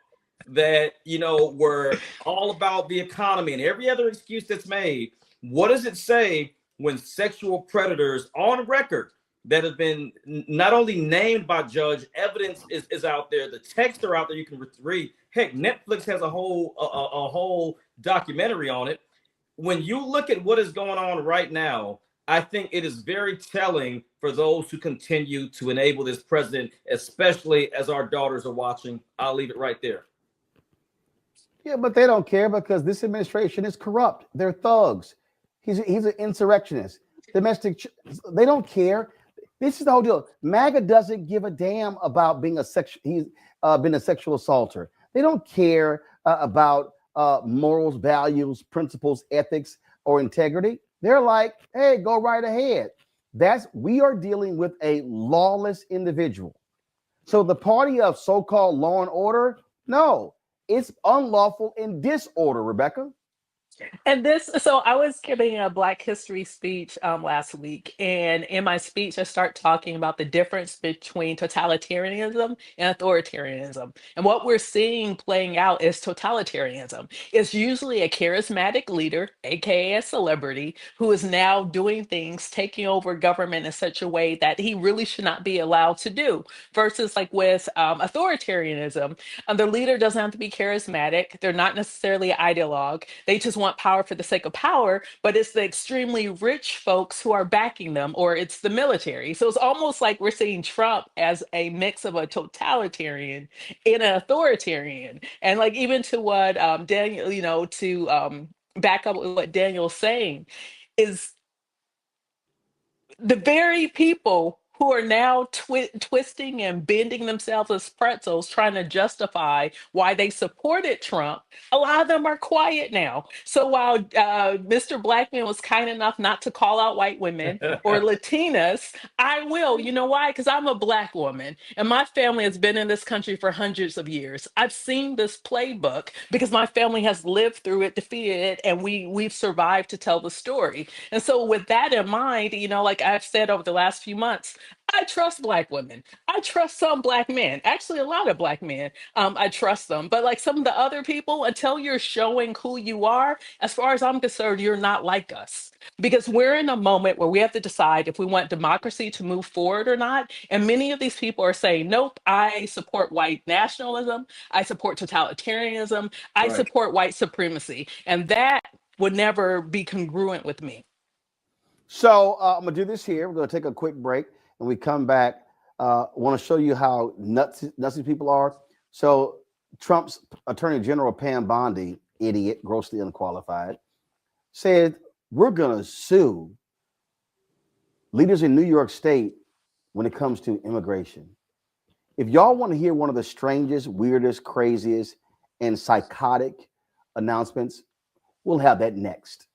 that, were all about the economy and every other excuse that's made, what does it say when sexual predators on record that have been not only named by judge, evidence is out there, the texts are out there, you can read. Heck, Netflix has a whole documentary on it. When you look at what is going on right now, I think it is very telling for those who continue to enable this president, especially as our daughters are watching. I'll leave it right there. Yeah, but they don't care because this administration is corrupt. They're thugs. He's an insurrectionist. They don't care. This is the whole deal. MAGA doesn't give a damn about being he's been a sexual assaulter. They don't care about morals, values, principles, ethics, or integrity. They're like, hey, go right ahead. We are dealing with a lawless individual. So the party of so-called law and order, no, it's unlawful in disorder, Rebecca. And so I was giving a Black History speech last week, and in my speech, I start talking about the difference between totalitarianism and authoritarianism. And what we're seeing playing out is totalitarianism. It's usually a charismatic leader, aka a celebrity, who is now doing things, taking over government in such a way that he really should not be allowed to do. Versus like with authoritarianism, the leader doesn't have to be charismatic. They're not necessarily an ideologue. They just want power for the sake of power, but it's the extremely rich folks who are backing them, or it's the military. So it's almost like we're seeing Trump as a mix of a totalitarian and an authoritarian. And like even to what Daniel, to back up with what Daniel's saying, is the very people who are now twisting and bending themselves as pretzels, trying to justify why they supported Trump. A lot of them are quiet now. So while Mr. Blackman was kind enough not to call out white women or Latinas, I will. You know why? Because I'm a Black woman, and my family has been in this country for hundreds of years. I've seen this playbook because my family has lived through it, defeated it, and we've survived to tell the story. And so with that in mind, like I've said over the last few months, I trust Black women. I trust some Black men, actually a lot of Black men. I trust them. But like some of the other people, until you're showing who you are, as far as I'm concerned, you're not like us. Because we're in a moment where we have to decide if we want democracy to move forward or not. And many of these people are saying, nope, I support white nationalism. I support totalitarianism. I support white supremacy. And that would never be congruent with me. So I'm going to do this here. We're going to take a quick break. When we come back, I want to show you how nuts these people are. So Trump's Attorney General Pam Bondi, idiot, grossly unqualified, said we're going to sue leaders in New York State when it comes to immigration. If y'all want to hear one of the strangest, weirdest, craziest, and psychotic announcements, we'll have that next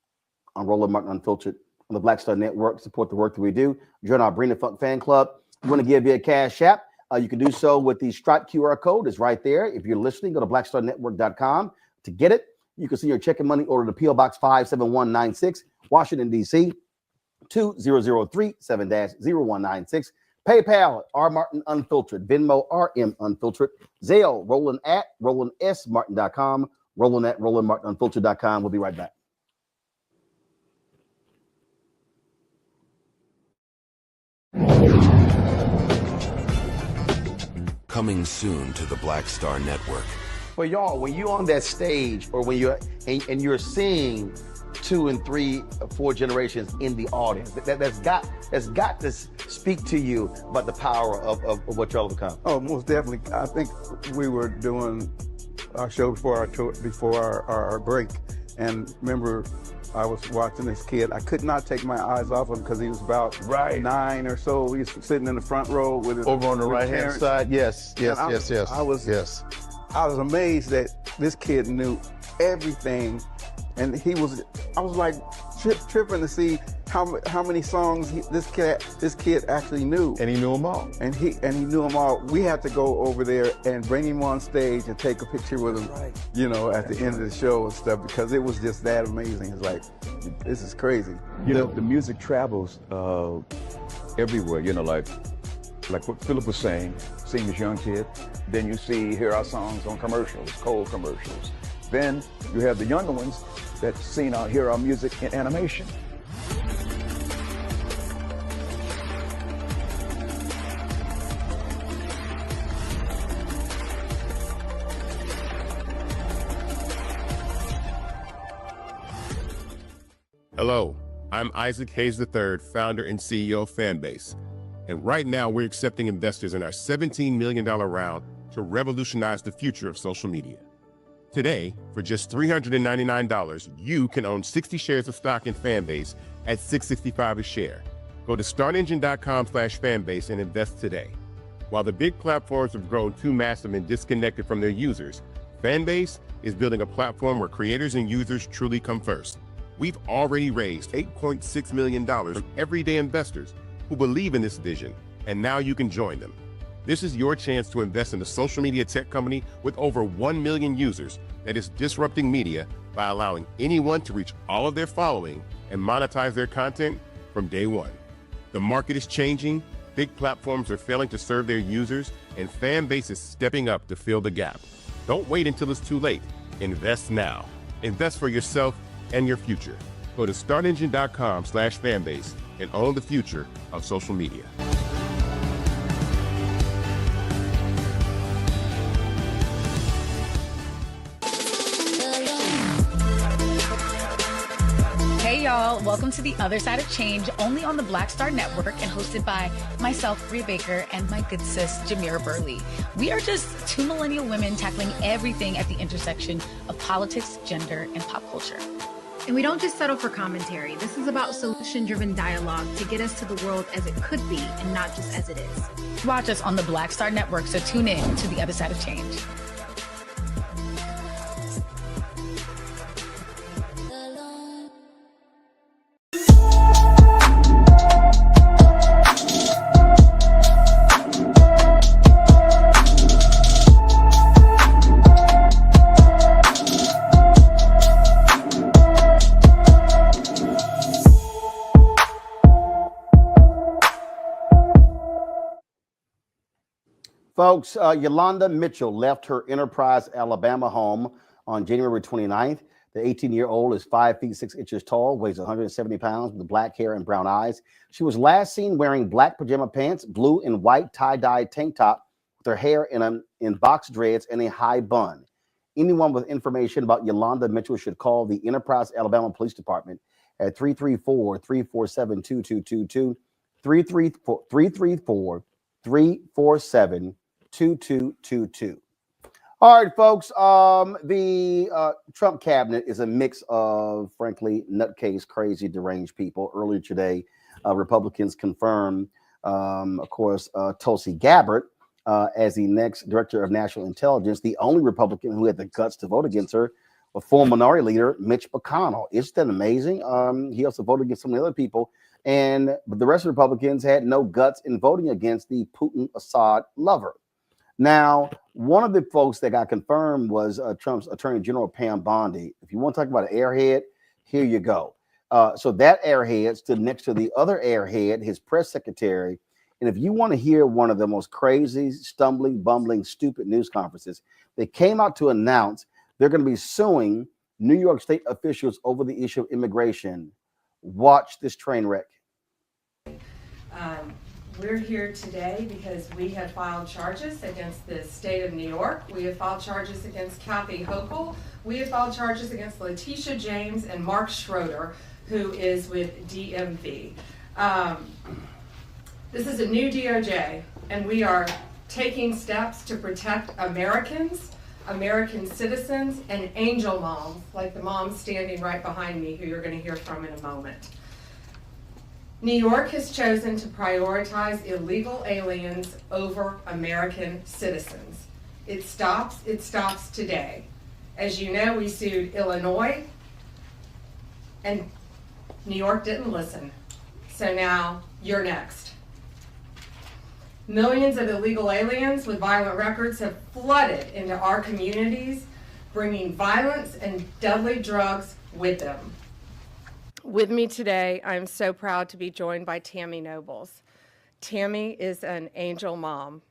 on Roland Martin Unfiltered on the Black Star Network. Support the work that we do. Join our Bring the Funk fan club. You want to give me a cash app, you can do so with the Stripe QR code. It's right there. If you're listening, go to blackstarnetwork.com to get it. You can send your check and money order to P.O. Box 57196, Washington, D.C. 2003 7-0196. PayPal, R Martin Unfiltered. Venmo, RM Unfiltered. Zelle, Roland at RolandSMartin.com. Roland at RolandMartinUnfiltered.com. We'll be right back. Coming soon to the Black Star Network. Well, y'all, when you're on that stage, or when you're and you're seeing 2 and 3 or 4 generations in the audience, that's got to speak to you about the power of what y'all have become. Oh, most definitely. I think we were doing our show before our break, And remember, I was watching this kid. I could not take my eyes off him because he was about 9 or so. He was sitting in the front row with his, over on the with right-hand parents. side. Yes. I was amazed that this kid knew everything, and I was like tripping to see how many songs this kid actually knew. And he knew them all. And he knew them all. We had to go over there and bring him on stage and take a picture with him, you know, at the end of the show and stuff, because it was just that amazing. It's like, this is crazy. You know, the music travels everywhere, you know, like what Philip was saying, seeing this young kid, then you hear our songs on commercials, cold commercials. Then you have the younger ones that hear our music in animation. Hello, I'm Isaac Hayes III, founder and CEO of Fanbase. And right now we're accepting investors in our $17 million round to revolutionize the future of social media. Today, for just $399, you can own 60 shares of stock in Fanbase at $6.65 a share. Go to startengine.com/fanbase and invest today. While the big platforms have grown too massive and disconnected from their users, Fanbase is building a platform where creators and users truly come first. We've already raised $8.6 million from everyday investors who believe in this vision, and now you can join them. This is your chance to invest in a social media tech company with over 1 million users that is disrupting media by allowing anyone to reach all of their following and monetize their content from day one. The market is changing, big platforms are failing to serve their users, and Fanbase is stepping up to fill the gap. Don't wait until it's too late. Invest now. Invest for yourself and your future. Go to startengine.com/fanbase and own the future of social media. Hey y'all, welcome to The Other Side of Change, only on the Black Star Network and hosted by myself, Rhea Baker, and my good sis, Jamira Burley. We are just two millennial women tackling everything at the intersection of politics, gender, and pop culture. And we don't just settle for commentary. This is about solution-driven dialogue to get us to the world as it could be and not just as it is. Watch us on the Black Star Network, so tune in to The Other Side of Change. Folks, Yolanda Mitchell left her Enterprise, Alabama home on January 29th. The 18-year-old is 5 feet 6 inches tall, weighs 170 pounds, with black hair and brown eyes. She was last seen wearing black pajama pants, blue and white tie-dye tank top, with her hair in box dreads and a high bun. Anyone with information about Yolanda Mitchell should call the Enterprise, Alabama Police Department at 334-347-2222, 334-347-2222. All right, folks. The Trump cabinet is a mix of, frankly, nutcase, crazy, deranged people. Earlier today, Republicans confirmed, of course, Tulsi Gabbard as the next director of national intelligence. The only Republican who had the guts to vote against her, a former minority leader, Mitch McConnell. Isn't that amazing? He also voted against some of the other people. But the rest of the Republicans had no guts in voting against the Putin-Assad lover. Now, one of the folks that got confirmed was Trump's Attorney General Pam Bondi. If you want to talk about an airhead, here you go. So that airhead stood next to the other airhead, his press secretary. And if you want to hear one of the most crazy, stumbling, bumbling, stupid news conferences, they came out to announce they're going to be suing New York State officials over the issue of immigration. Watch this train wreck. We're here today because we have filed charges against the state of New York. We have filed charges against Kathy Hochul. We have filed charges against Letitia James and Mark Schroeder, who is with DMV. This is a new DOJ, and we are taking steps to protect Americans American citizens, and angel moms, like the mom standing right behind me, who you're going to hear from in a moment. New York has chosen to prioritize illegal aliens over American citizens. It stops today. As you know, we sued Illinois, and New York didn't listen. So now you're next. Millions of illegal aliens with violent records have flooded into our communities, bringing violence and deadly drugs with them. With me today, I'm so proud to be joined by Tammy Nobles. Tammy is an angel mom.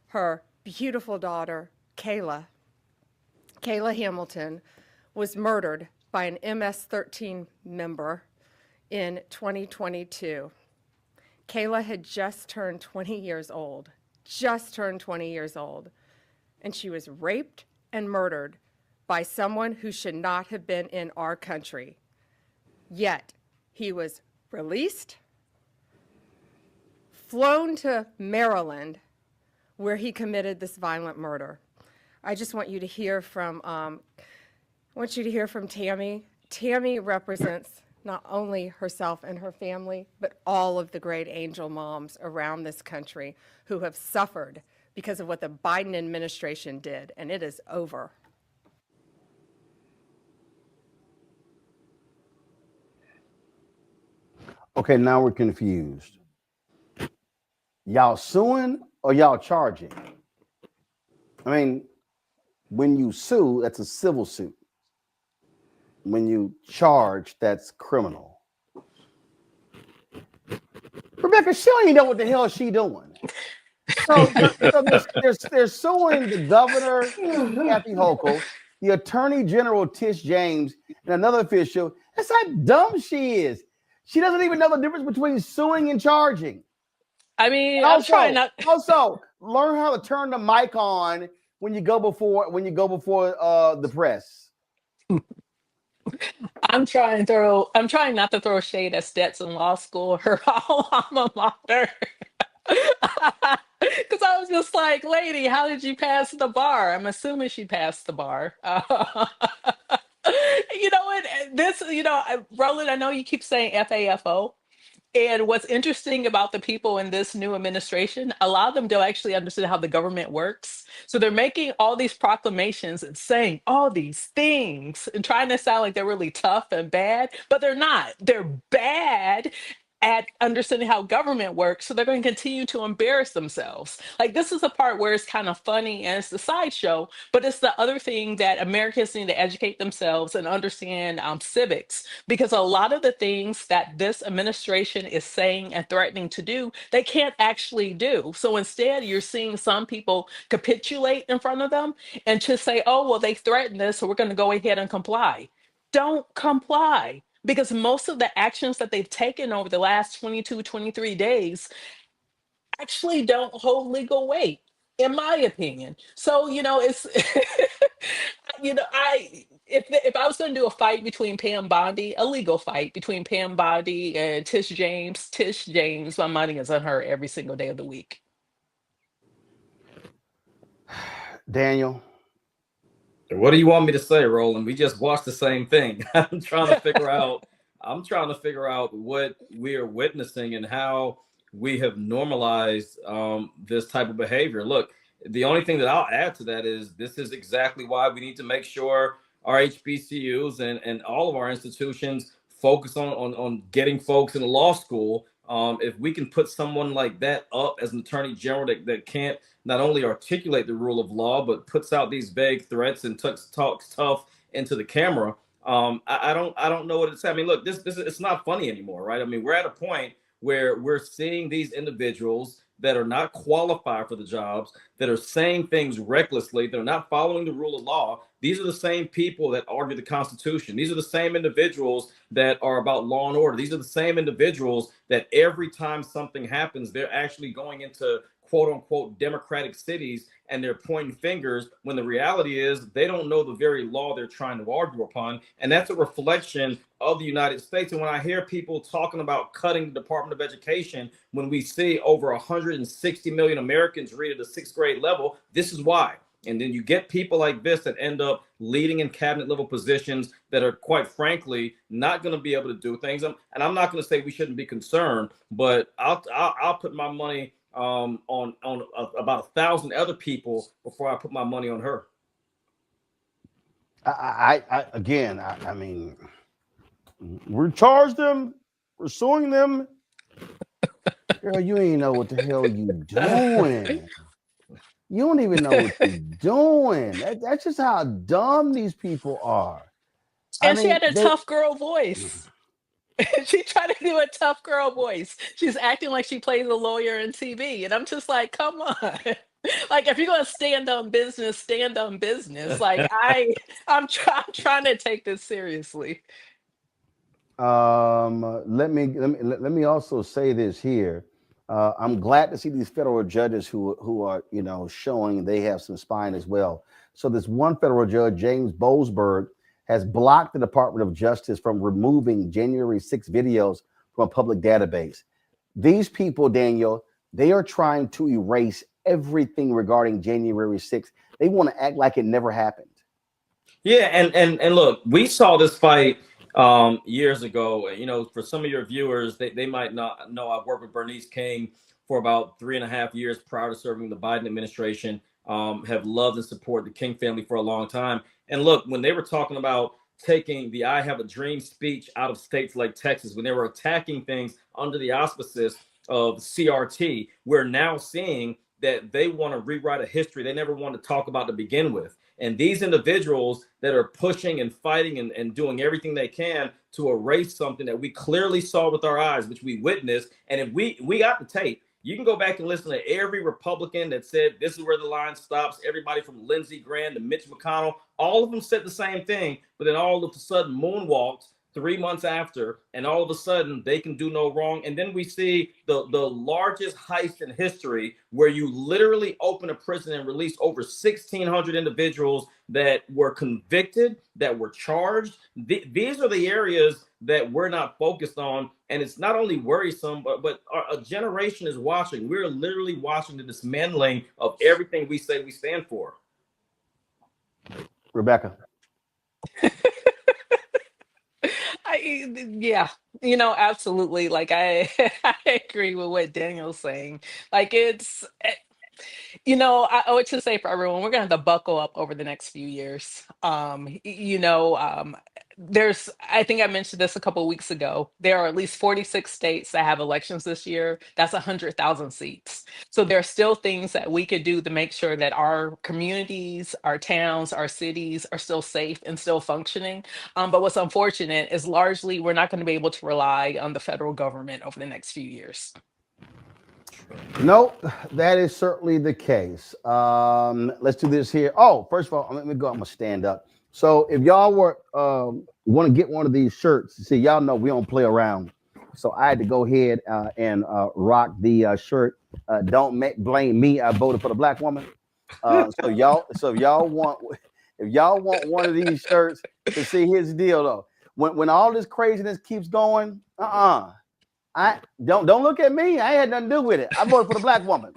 Her beautiful daughter, Kayla Hamilton, was murdered by an MS-13 member in 2022. Kayla had just turned 20 years old, and she was raped and murdered by someone who should not have been in our country. Yet, he was released, flown to Maryland, where he committed this violent murder. I just want you to hear from, Tammy. Tammy represents not only herself and her family, but all of the great angel moms around this country who have suffered because of what the Biden administration did, and it is over. Okay, now we're confused. Y'all suing or y'all charging? I mean, when you sue, that's a civil suit. When you charge, that's criminal. Rebecca, she don't even know what the hell she doing. So they're suing the governor, Kathy Hochul, the attorney general, Tish James, and another official. That's how dumb she is. She doesn't even know the difference between suing and charging. I mean, also, I'm trying not. Also, learn how to turn the mic on when you go before the press. I'm trying not to throw shade at Stetson Law School, her alma mater. Because I was just like, lady, how did you pass the bar? I'm assuming she passed the bar. You know what? Roland, I know you keep saying FAFO. And what's interesting about the people in this new administration, a lot of them don't actually understand how the government works. So they're making all these proclamations and saying all these things and trying to sound like they're really tough and bad, but they're not. They're bad at understanding how government works, so they're going to continue to embarrass themselves. Like, this is the part where it's kind of funny and it's the sideshow, but it's the other thing that Americans need to educate themselves and understand civics, because a lot of the things that this administration is saying and threatening to do, they can't actually do. So instead, you're seeing some people capitulate in front of them and just say, oh, well, they threatened this, so we're going to go ahead and comply. Don't comply. Because most of the actions that they've taken over the last 22, 23 days actually don't hold legal weight, in my opinion. So, it's, if I was going to do a fight between Pam Bondi, a legal fight between Pam Bondi and Tish James, my money is on her every single day of the week. Daniel. What do you want me to say, Roland? We just watched the same thing. I'm trying to figure out what we are witnessing and how we have normalized this type of behavior. Look, the only thing that I'll add to that is this is exactly why we need to make sure our HBCUs and all of our institutions focus on getting folks in the law school. If we can put someone like that up as an attorney general that can't not only articulate the rule of law, but puts out these vague threats and talks tough into the camera, I don't know what it's. I mean, look, this it's not funny anymore, right? I mean, we're at a point where we're seeing these individuals that are not qualified for the jobs, that are saying things recklessly, that are not following the rule of law. These are the same people that argue the Constitution. These are the same individuals that are about law and order. These are the same individuals that every time something happens, they're actually going into quote unquote democratic cities and they're pointing fingers when the reality is they don't know the very law they're trying to argue upon. And that's a reflection of the United States. And when I hear people talking about cutting the Department of Education, when we see over 160 million Americans read at the 6th grade level, this is why. And then you get people like this that end up leading in cabinet level positions that are, quite frankly, not going to be able to do things. And I'm not going to say we shouldn't be concerned, but I'll put my money on about 1,000 other people before I put my money on her. I mean, we charged them, we're suing them. Girl, you ain't know what the hell you doing. You don't even know what you're doing. That's just how dumb these people are. And she had a tough girl voice. She tried to do a tough girl voice. She's acting like she plays a lawyer in TV. And I'm just like, come on. Like, if you're going to stand on business, stand on business. Like, I'm trying to take this seriously. Let me also say this here. I'm glad to see these federal judges who are, you know, showing they have some spine as well. So this one federal judge, James Boasberg, has blocked the Department of Justice from removing January 6 videos from a public database. These people, Daniel, they are trying to erase everything regarding January 6th. They want to act like it never happened. Yeah, and look, we saw this fight years ago. You know, for some of your viewers, they might not know I've worked with Bernice King for about 3.5 years prior to serving the Biden administration. Have loved and supported the King family for a long time. And look, when they were talking about taking the I Have a Dream speech out of states like Texas, when they were attacking things under the auspices of CRT, we're now seeing that they want to rewrite a history they never wanted to talk about to begin with. And these individuals that are pushing and fighting and doing everything they can to erase something that we clearly saw with our eyes, which we witnessed. And if we got the tape, you can go back and listen to every Republican that said this is where the line stops. Everybody from Lindsey Graham to Mitch McConnell, all of them said the same thing, but then all of a sudden moonwalked 3 months after, and all of a sudden they can do no wrong. And then we see the largest heist in history, where you literally open a prison and release over 1,600 individuals that were convicted, that were charged. These are the areas that we're not focused on. And it's not only worrisome, but a generation is watching. We're literally watching the dismantling of everything we say we stand for. Rebecca. Yeah, you know, absolutely. Like, I agree with what Daniel's saying. Like, you know, I owe it to say for everyone, we're going to have to buckle up over the next few years. I think I mentioned this a couple of weeks ago. There are at least 46 states that have elections this year. That's 100,000 seats. So there are still things that we could do to make sure that our communities, our towns, our cities are still safe and still functioning. But what's unfortunate is largely we're not going to be able to rely on the federal government over the next few years. No, that is certainly the case. Let's do this here. Oh, first of all, let me go. I'm gonna stand up. So if y'all want to get one of these shirts, see, y'all know we don't play around. So I had to go ahead and rock the shirt. Don't blame me. I voted for the black woman. So if y'all want one of these shirts, to see his deal though. When all this craziness keeps going, I don't look at me. I had nothing to do with it. I voted for the black woman.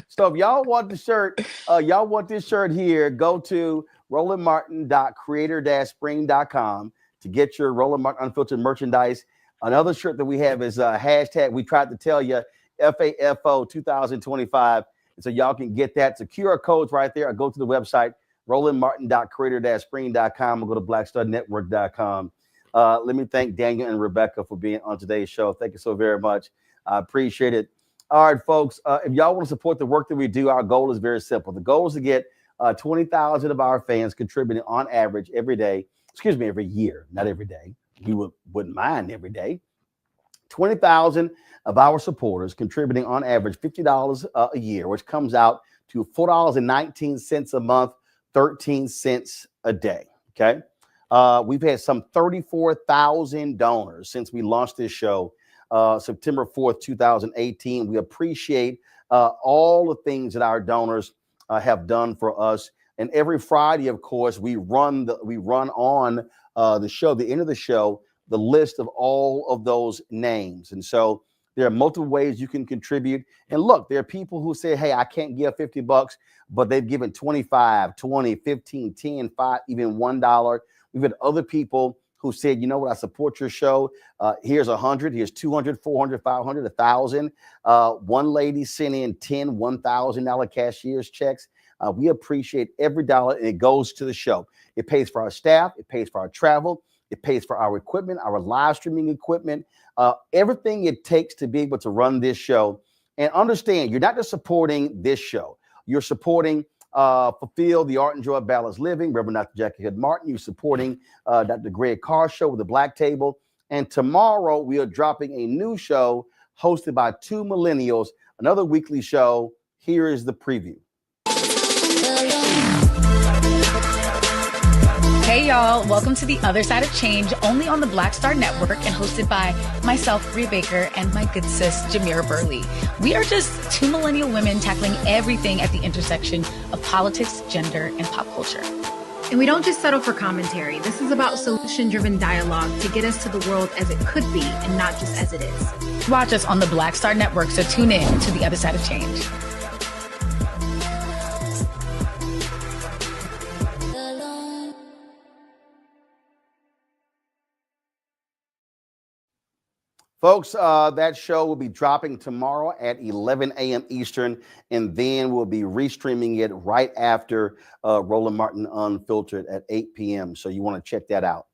So if y'all want the shirt, y'all want this shirt here, go to rolandmartin.creator-spring.com to get your Roland Martin Unfiltered merchandise. Another shirt that we have is hashtag, we tried to tell you, FAFO 2025. And so y'all can get that. It's a QR codes right there. Or go to the website, rolandmartin.creator-spring.com, or go to blackstarnetwork.com. Let me thank Daniel and Rebecca for being on today's show. Thank you so very much. I appreciate it. All right, folks, if y'all want to support the work that we do, our goal is very simple. The goal is to get 20,000 of our fans contributing on average every year, not every day. We wouldn't mind every day. 20,000 of our supporters contributing on average $50 a year, which comes out to $4.19 a month, 13 cents a day. Okay. We've had some 34,000 donors since we launched this show, September 4th, 2018. We appreciate all the things that our donors have done for us. And every Friday, of course, we run on the show, the end of the show, the list of all of those names. And so There are multiple ways you can contribute. And look, there are people who say, hey, I can't give $50, but they've given 25, 20, 15, 10, 5, even $1. We've had other people who said, you know what, I support your show. Here's 100, here's 200, 400, 500, 1,000. One lady sent in 10 $1,000 cashier's checks. We appreciate every dollar, and it goes to the show. It pays for our staff. It pays for our travel. It pays for our equipment, our live streaming equipment, everything it takes to be able to run this show. And understand, you're not just supporting this show. You're supporting Fulfill the Art and Joy of Balanced Living, Reverend Dr. Jackie Hood Martin. You're supporting Dr. Greg Carr Show with the Black Table. And tomorrow we are dropping a new show hosted by two millennials, another weekly show. Here is the preview. Hey y'all, welcome to The Other Side of Change, only on the Black Star Network and hosted by myself, Rhea Baker, and my good sis, Jamira Burley. We are just two millennial women tackling everything at the intersection of politics, gender, and pop culture. And we don't just settle for commentary. This is about solution-driven dialogue to get us to the world as it could be and not just as it is. Watch us on the Black Star Network, so tune in to The Other Side of Change. Folks, that show will be dropping tomorrow at 11 a.m. Eastern, and then we'll be restreaming it right after Roland Martin Unfiltered at 8 p.m. So you want to check that out.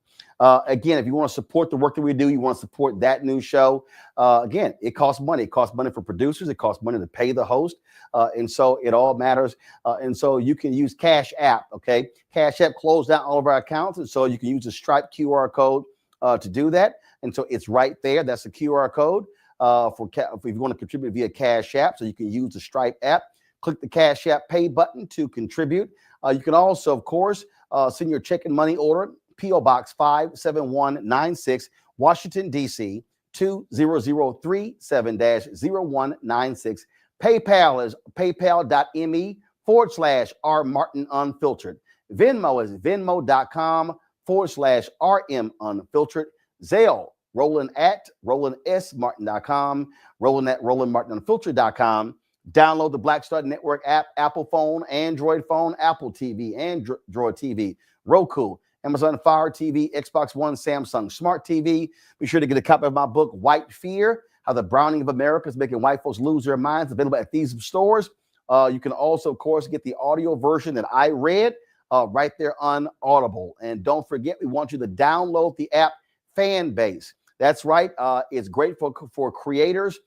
Again, if you want to support the work that we do, you want to support that new show. Again, it costs money. It costs money for producers. It costs money to pay the host. And so it all matters. And so you can use Cash App, okay? Cash App closed down all of our accounts, and so you can use the Stripe QR code to do that. And so it's right there. That's the QR code if you want to contribute via Cash App. So you can use the Stripe app. Click the Cash App pay button to contribute. You can also, of course, send your check and money order, P.O. Box 57196, Washington, D.C. 20037-0196. PayPal is paypal.me/R Martin Unfiltered. Venmo is venmo.com/RM Unfiltered. Zelle, Roland at RolandSMartin.com, Roland at RolandMartinUnfiltered.com. Download the Black Star Network app, Apple phone, Android phone, Apple TV, Android TV, Roku, Amazon Fire TV, Xbox One, Samsung Smart TV. Be sure to get a copy of my book, White Fear, How the Browning of America is Making White Folks Lose Their Minds, available at these stores. You can also, of course, get the audio version that I read right there on Audible. And don't forget, we want you to download the app Fanbase. That's right. It's great for creators.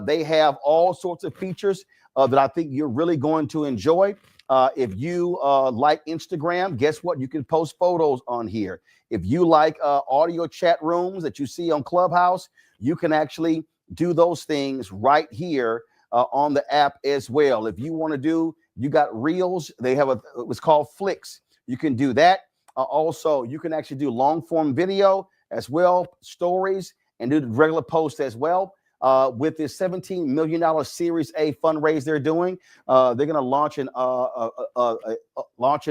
They have all sorts of features that I think you're really going to enjoy. If you like Instagram, guess what? You can post photos on here. If you like audio chat rooms that you see on Clubhouse, you can actually do those things right here on the app as well. If you want to do, you got Reels. They have it's called Flicks. You can do that. Also, you can actually do long form video as well, stories, and do the regular posts as well. With this $17 million Series A fundraise they're doing, they're going to launch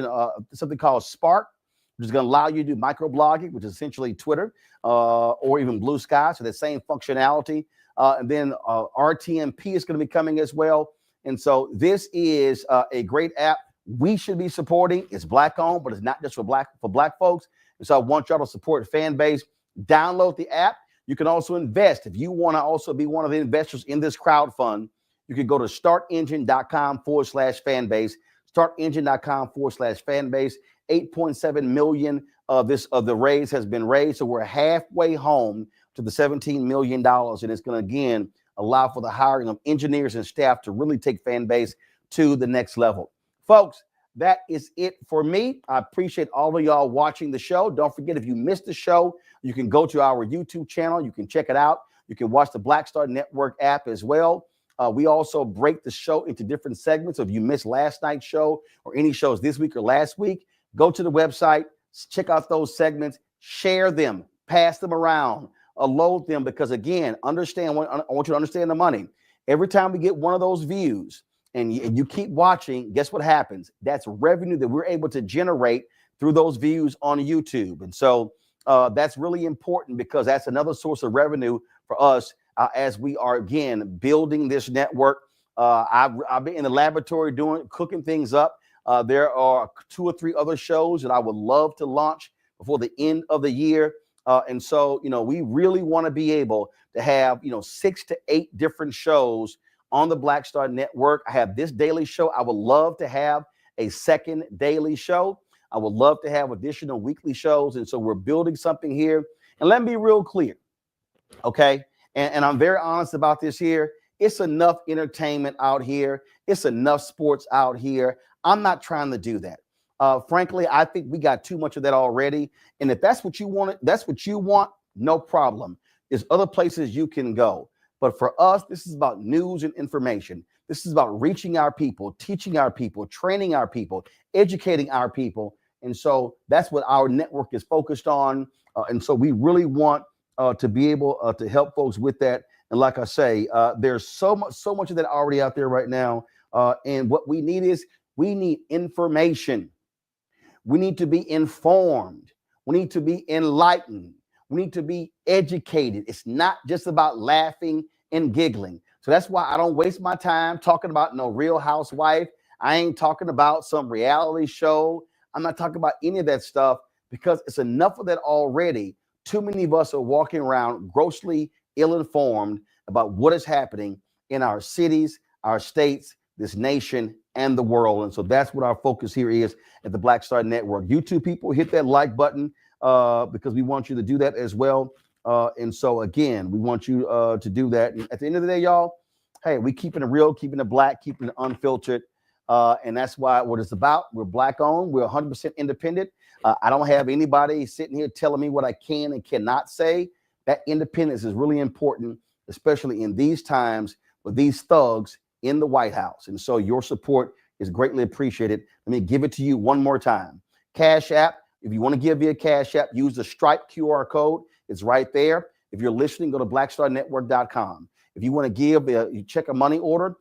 something called Spark, which is going to allow you to do microblogging, which is essentially Twitter or even Blue Sky, so the same functionality. And then RTMP is going to be coming as well. And so this is a great app we should be supporting. It's Black owned, but it's not just for black folks. And so I want y'all to support Fanbase. Download the app. You can also invest. If you want to also be one of the investors in this crowd fund, you can go to startengine.com/fanbase, startengine.com/fanbase. 8.7 million of the raise has been raised. So we're halfway home to the $17 million. And it's going to, again, allow for the hiring of engineers and staff to really take Fanbase to the next level. Folks, that is it for me. I appreciate all of y'all watching the show. Don't forget, if you missed the show, you can go to our YouTube channel. You can check it out. You can watch the Black Star Network app as well. We also break the show into different segments. So if you missed last night's show or any shows this week or last week, go to the website, check out those segments, share them, pass them around, load them, because, again, I want you to understand the money. Every time we get one of those views, and you keep watching, guess what happens? That's revenue that we're able to generate through those views on YouTube. And so that's really important, because that's another source of revenue for us as we are, again, building this network. I've been in the laboratory cooking things up. There are 2 or 3 other shows that I would love to launch before the end of the year. And so, we really want to be able to have, 6 to 8 different shows on the Black Star Network. I have this daily show. I would love to have a second daily show. I would love to have additional weekly shows. And so we're building something here. And let me be real clear, okay? And I'm very honest about this here. It's enough entertainment out here. It's enough sports out here. I'm not trying to do that. Frankly, I think we got too much of that already. And if that's what you want, no problem. There's other places you can go. But for us, this is about news and information. This is about reaching our people, teaching our people, training our people, educating our people. And so that's what our network is focused on. And so we really want to be able to help folks with that. And like I say, there's so much of that already out there right now. And what we need is we need information. We need to be informed. We need to be enlightened. We need to be educated. It's not just about laughing and giggling. So that's why I don't waste my time talking about no Real Housewife. I ain't talking about some reality show. I'm not talking about any of that stuff because it's enough of that already. Too many of us are walking around grossly ill-informed about what is happening in our cities, our states, this nation, and the world. And so that's what our focus here is at the Black Star Network. You two people, hit that like button because we want you to do that as well. And so again, we want you to do that. And at the end of the day, y'all, hey, we keeping it real, keeping it black, keeping it unfiltered. And that's why what it's about. We're black owned. We're 100% independent. I don't have anybody sitting here telling me what I can and cannot say. That independence is really important, especially in these times with these thugs in the White House. And so your support is greatly appreciated. Let me give it to you one more time. Cash App. If you want to give via Cash App, use the Stripe QR code. It's right there. If you're listening, go to blackstarnetwork.com. If you want to give, you check a money order,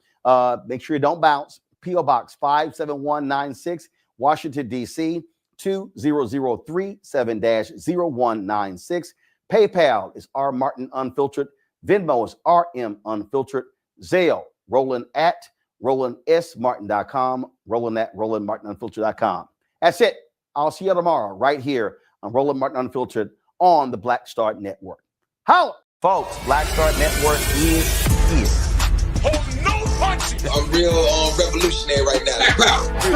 make sure you don't bounce. P.O. Box 57196, Washington, D.C., 20037-0196. PayPal is R Martin Unfiltered. Venmo is RM Unfiltered. Zelle, Roland at RolandSMartin.com. Roland at RolandMartinUnfiltered.com. That's it. I'll see you tomorrow right here on Roland Martin Unfiltered on the Black Star Network. Holla! Folks, Black Star Network is here. I'm real revolutionary right now.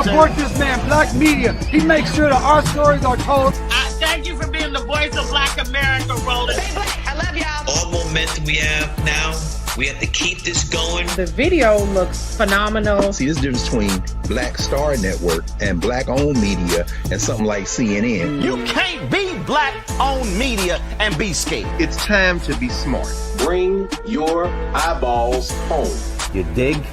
Support this man, Black Media. He makes sure that our stories are told. Thank you for being the voice of Black America, Roland. Stay black. I love y'all. All momentum we have now, we have to keep this going. The video looks phenomenal. See, there's a difference between Black Star Network and black-owned media and something like CNN. You can't be black-owned media and be scared. It's time to be smart. Bring your eyeballs home. You dig?